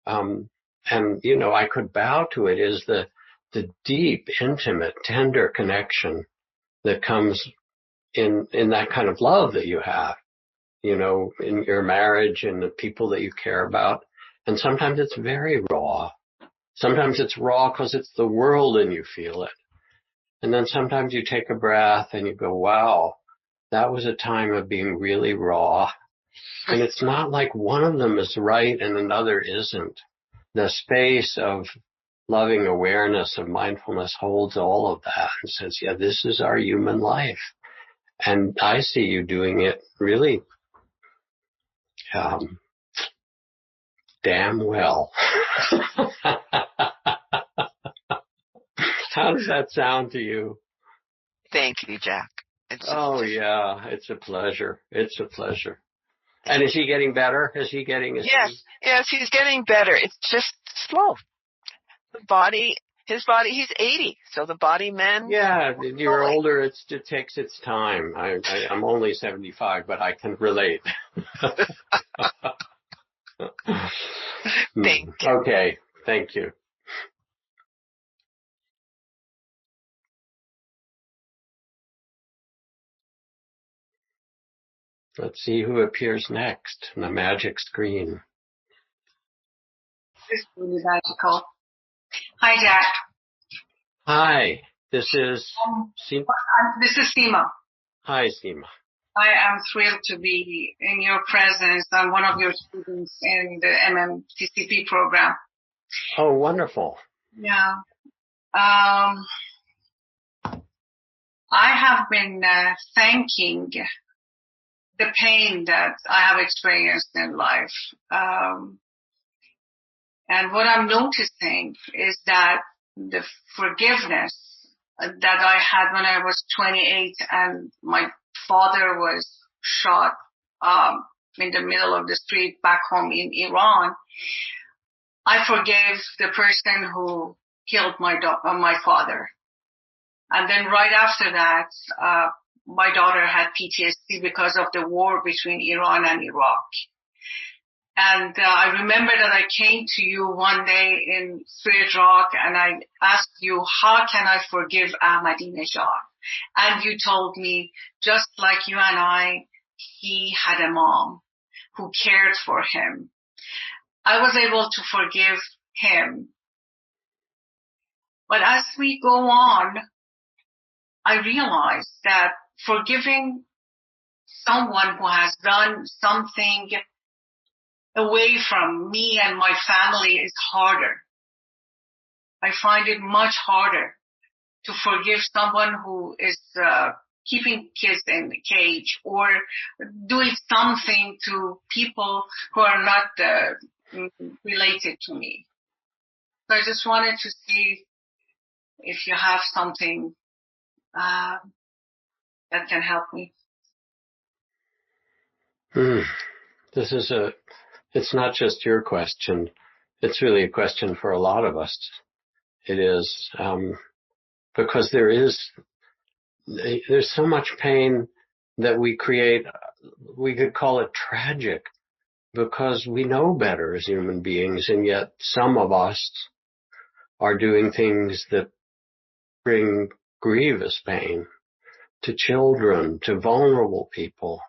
Speaker 2: and I could bow to it, is the deep, intimate, tender connection that comes in that kind of love that you have, in your marriage and the people that you care about. And sometimes it's very raw. Sometimes it's raw because it's the world and you feel it. And then sometimes you take a breath and you go, wow, that was a time of being really raw. And it's not like one of them is right and another isn't. The space of loving awareness, of mindfulness, holds all of that and says, yeah, this is our human life. And I see you doing it really damn well. How does that sound to you?
Speaker 4: Thank you, Jack.
Speaker 2: Yeah, it's a pleasure. It's a pleasure. And is he getting better? Is he getting his...
Speaker 4: Yes, he's getting better. It's just slow. His body, he's 80, so the body mends.
Speaker 2: Yeah, you're older, it takes its time. I'm only 75, but I can relate.
Speaker 4: Thank you.
Speaker 2: Okay, thank you. Let's see who appears next on the magic screen.
Speaker 5: This is really magical. Hi, Jack.
Speaker 2: Hi, this is Seema.
Speaker 5: This is Seema.
Speaker 2: Hi, Seema.
Speaker 5: I am thrilled to be in your presence. I'm one of your students in the MMTCP program.
Speaker 2: Oh, wonderful.
Speaker 5: Yeah. I have been thanking the pain that I have experienced in life. And what I'm noticing is that the forgiveness that I had when I was 28 and my father was shot in the middle of the street back home in Iran, I forgave the person who killed my father. And then right after that, my daughter had PTSD because of the war between Iran and Iraq. And I remember that I came to you one day in Spirit Rock and I asked you, how can I forgive Ahmadinejad? And you told me, just like you and I, he had a mom who cared for him. I was able to forgive him. But as we go on, I realized that forgiving someone who has done something away from me and my family is harder. I find it much harder to forgive someone who is keeping kids in the cage or doing something to people who are not related to me. So I just wanted to see if you have something that can help me.
Speaker 2: It's not just your question. It's really a question for a lot of us. It is, because there's so much pain that we create. We could call it tragic because we know better as human beings, and yet some of us are doing things that bring grievous pain to children, to vulnerable people.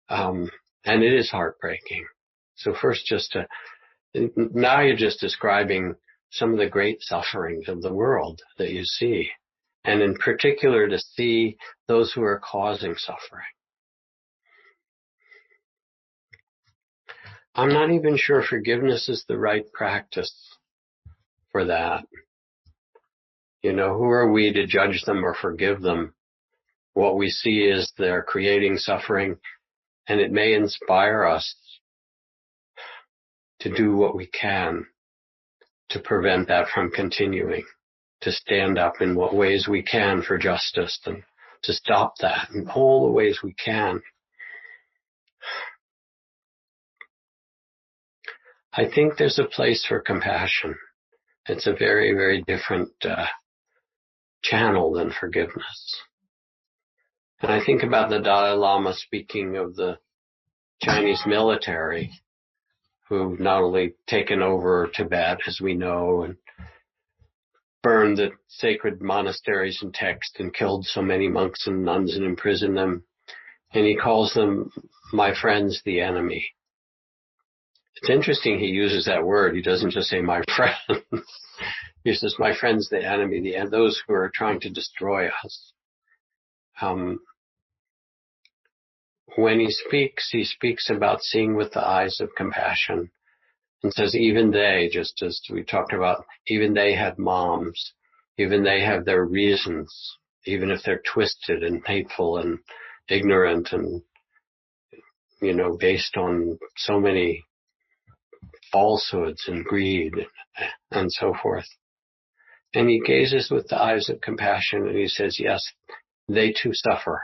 Speaker 2: And it is heartbreaking. So first, now you're just describing some of the great sufferings of the world that you see, and in particular to see those who are causing suffering. I'm not even sure forgiveness is the right practice for that. Who are we to judge them or forgive them? What we see is they're creating suffering, and it may inspire us to do what we can to prevent that from continuing, to stand up in what ways we can for justice and to stop that in all the ways we can. I think there's a place for compassion It's a very, very different channel than forgiveness. And I think about the Dalai Lama speaking of the Chinese military, who've not only taken over Tibet, as we know, and burned the sacred monasteries and texts and killed so many monks and nuns and imprisoned them. And he calls them, my friends, the enemy. It's interesting he uses that word. He doesn't just say my friends. He says, my friends, the enemy, those who are trying to destroy us. When he speaks about seeing with the eyes of compassion, and says even they, just as we talked about, even they had moms, even they have their reasons, even if they're twisted and hateful and ignorant and, based on so many falsehoods and greed and so forth. And he gazes with the eyes of compassion and he says, yes, they too suffer.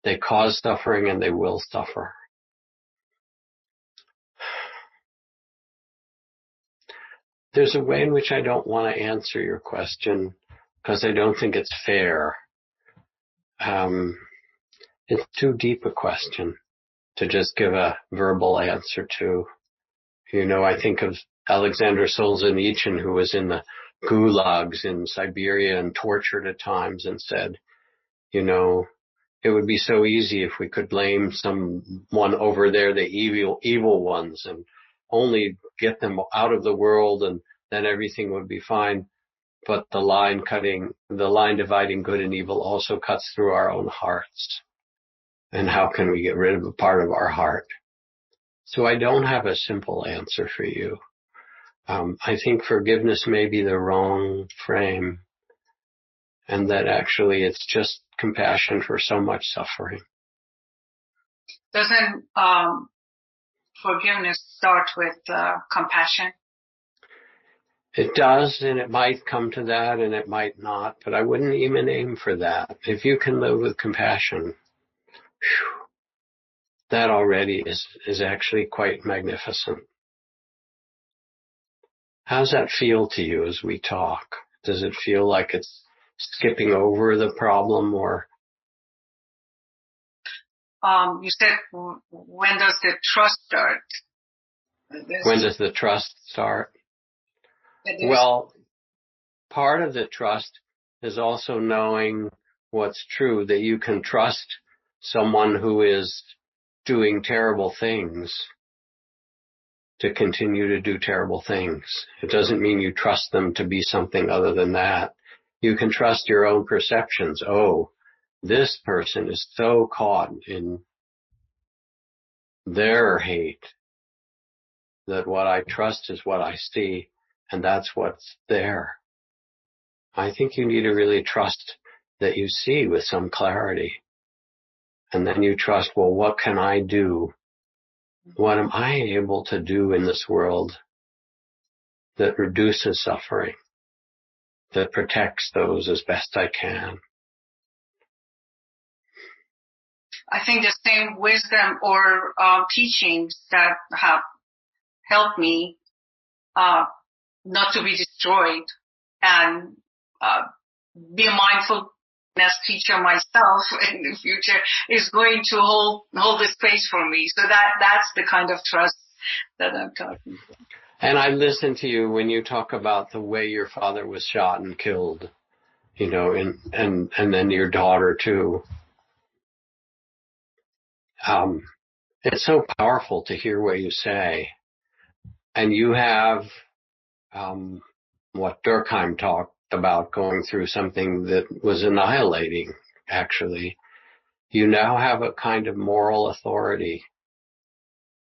Speaker 2: They cause suffering and they will suffer. There's a way in which I don't want to answer your question because I don't think it's fair. It's too deep a question to just give a verbal answer to. I think of Alexander Solzhenitsyn, who was in the gulags in Siberia and tortured at times, and said, it would be so easy if we could blame someone over there, the evil ones, and only get them out of the world, and then everything would be fine. But the line dividing good and evil also cuts through our own hearts. And how can we get rid of a part of our heart? So I don't have a simple answer for you. I think forgiveness may be the wrong frame, and that actually it's just compassion for so much suffering.
Speaker 5: Doesn't forgiveness start with compassion?
Speaker 2: It does, and it might come to that, and it might not, but I wouldn't even aim for that. If you can live with compassion, that already is actually quite magnificent. How's that feel to you as we talk? Does it feel like it's skipping over the problem, or?
Speaker 5: You said, when does the trust start?
Speaker 2: When does the trust start? Well, part of the trust is also knowing what's true, that you can trust someone who is doing terrible things to continue to do terrible things. It doesn't mean you trust them to be something other than that. You can trust your own perceptions. Oh, this person is so caught in their hate that what I trust is what I see, and that's what's there. I think you need to really trust that you see with some clarity. And then you trust, well, what can I do? What am I able to do in this world that reduces suffering, that protects those as best I can?
Speaker 5: I think the same wisdom or teachings that have helped me not to be destroyed and be a mindfulness teacher myself in the future is going to hold the space for me. So that's the kind of trust that I'm talking about.
Speaker 2: And I listen to you when you talk about the way your father was shot and killed, and then your daughter too. It's so powerful to hear what you say. And you have what Durkheim talked about, going through something that was annihilating, actually. You now have a kind of moral authority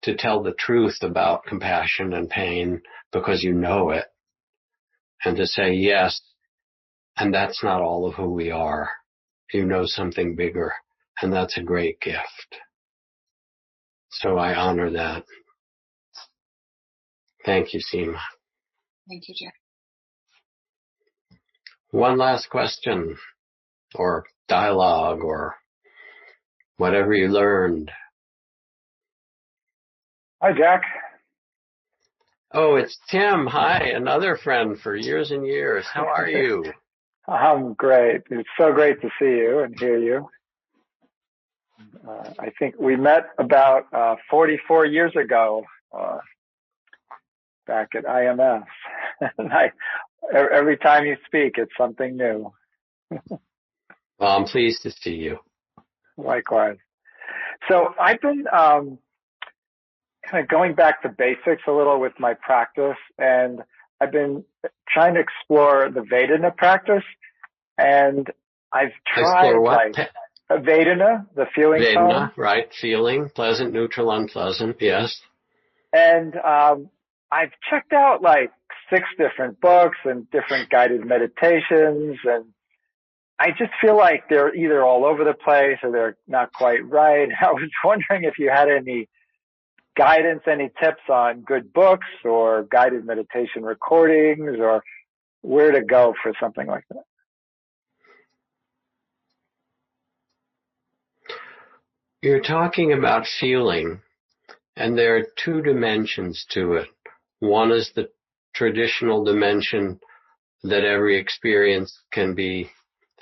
Speaker 2: to tell the truth about compassion and pain because you know it, and to say yes, and that's not all of who we are. You know something bigger, and that's a great gift. So I honor that. Thank you, Seema.
Speaker 5: Thank you, Jack.
Speaker 2: One last question, or dialogue, or whatever you learned.
Speaker 6: Hi, Jack.
Speaker 2: Oh, it's Tim. Hi, another friend for years and years. How are you?
Speaker 6: I'm great. It's so great to see you and hear you. I think we met about 44 years ago back at IMS. And every time you speak, it's something new.
Speaker 2: Well, I'm pleased to see you.
Speaker 6: Likewise. So I've been kind of going back to basics a little with my practice, and I've been trying to explore the Vedana practice, and I've tried Vedana, the feeling
Speaker 2: Vedana,
Speaker 6: tone.
Speaker 2: right? Feeling, pleasant, neutral, unpleasant, yes.
Speaker 6: And I've checked out like 6 different books and different guided meditations, and I just feel like they're either all over the place or they're not quite right. I was wondering if you had any guidance, any tips on good books or guided meditation recordings, or where to go for something like that.
Speaker 2: You're talking about feeling, and there are 2 dimensions to it. One is the traditional dimension that every experience can be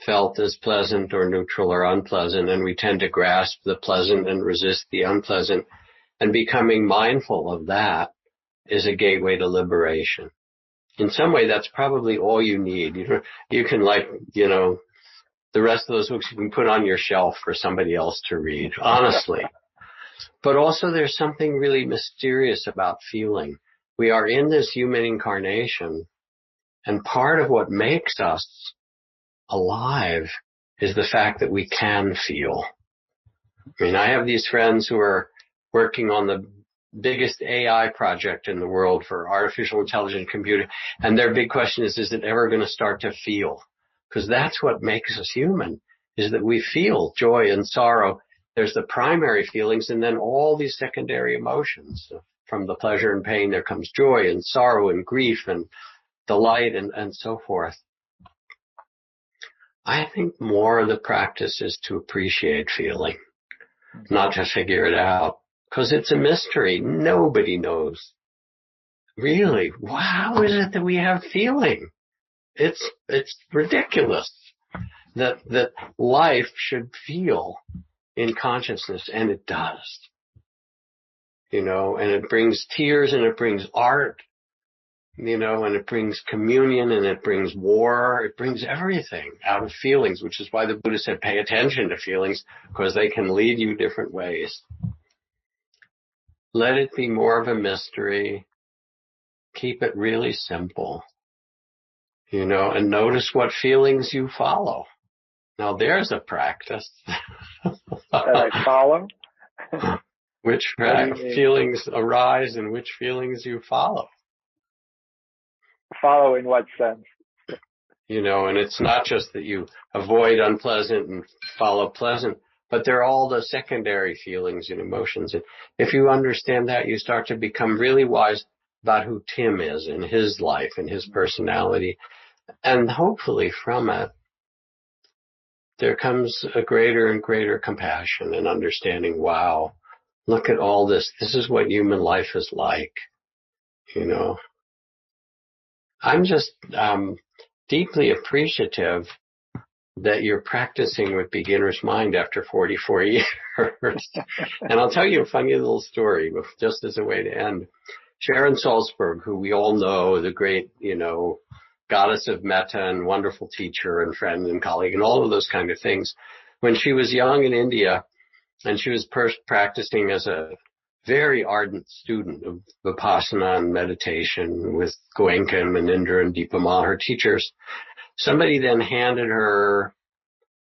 Speaker 2: felt as pleasant or neutral or unpleasant, and we tend to grasp the pleasant and resist the unpleasant. And becoming mindful of that is a gateway to liberation. In some way, that's probably all you need. You can the rest of those books you can put on your shelf for somebody else to read, honestly. But also there's something really mysterious about feeling. We are in this human incarnation, and part of what makes us alive is the fact that we can feel. I mean, I have these friends who are working on the biggest AI project in the world for artificial intelligent computing, and their big question is it ever going to start to feel? Because that's what makes us human, is that we feel joy and sorrow. There's the primary feelings and then all these secondary emotions. From the pleasure and pain, there comes joy and sorrow and grief and delight and so forth. I think more of the practice is to appreciate feeling, not to figure it out, because it's a mystery. Nobody knows. Really, how is it that we have feeling? It's ridiculous that life should feel in consciousness, and it does. And it brings tears, and it brings art, and it brings communion, and it brings war. It brings everything out of feelings, which is why the Buddha said pay attention to feelings, because they can lead you different ways. Let it be more of a mystery. Keep it really simple. And notice what feelings you follow. Now there's a practice.
Speaker 6: That I follow?
Speaker 2: Which feelings arise and which feelings you follow.
Speaker 6: Follow in what sense?
Speaker 2: And it's not just that you avoid unpleasant and follow pleasant, but they're all the secondary feelings and emotions. And if you understand that, you start to become really wise about who Tim is in his life and his personality. And hopefully from it, there comes a greater and greater compassion and understanding, wow, look at all this. This is what human life is like. I'm just deeply appreciative that you're practicing with beginner's mind after 44 years. And I'll tell you a funny little story, just as a way to end. Sharon Salzberg, who we all know, the great, goddess of metta and wonderful teacher and friend and colleague and all of those kind of things. When she was young in India, and she was practicing as a very ardent student of Vipassana and meditation with Goenka and Manindra and Dipa Ma, her teachers, somebody then handed her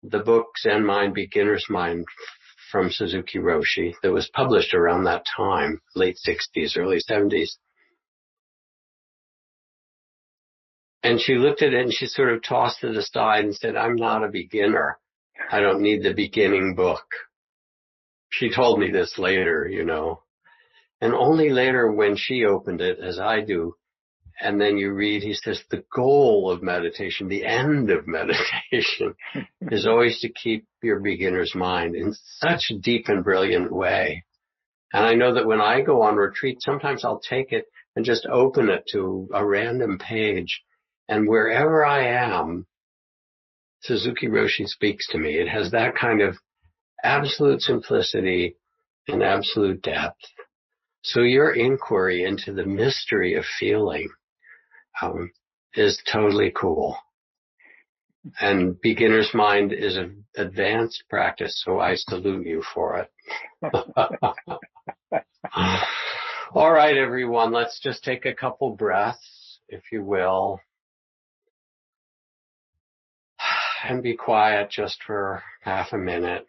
Speaker 2: the book Zen Mind, Beginner's Mind from Suzuki Roshi that was published around that time, late 60s, early 70s. And she looked at it and she sort of tossed it aside and said, I'm not a beginner. I don't need the beginning book. She told me this later, And only later when she opened it, as I do, and then you read, he says, the goal of meditation, the end of meditation, is always to keep your beginner's mind in such a deep and brilliant way. And I know that when I go on retreat, sometimes I'll take it and just open it to a random page. And wherever I am, Suzuki Roshi speaks to me. It has that kind of absolute simplicity and absolute depth. So your inquiry into the mystery of feeling is totally cool. And beginner's mind is an advanced practice, so I salute you for it. All right, everyone, let's just take a couple breaths, if you will, and be quiet just for half a minute.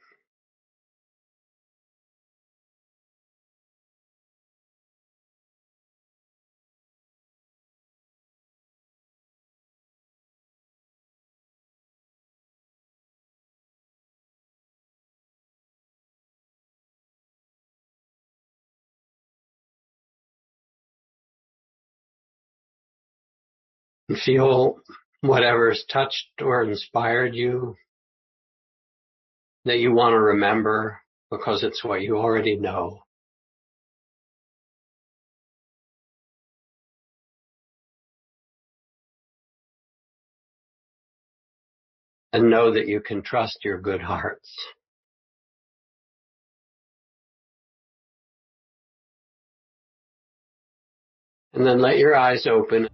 Speaker 2: And feel whatever's touched or inspired you that you want to remember because it's what you already know. And know that you can trust your good hearts. And then let your eyes open.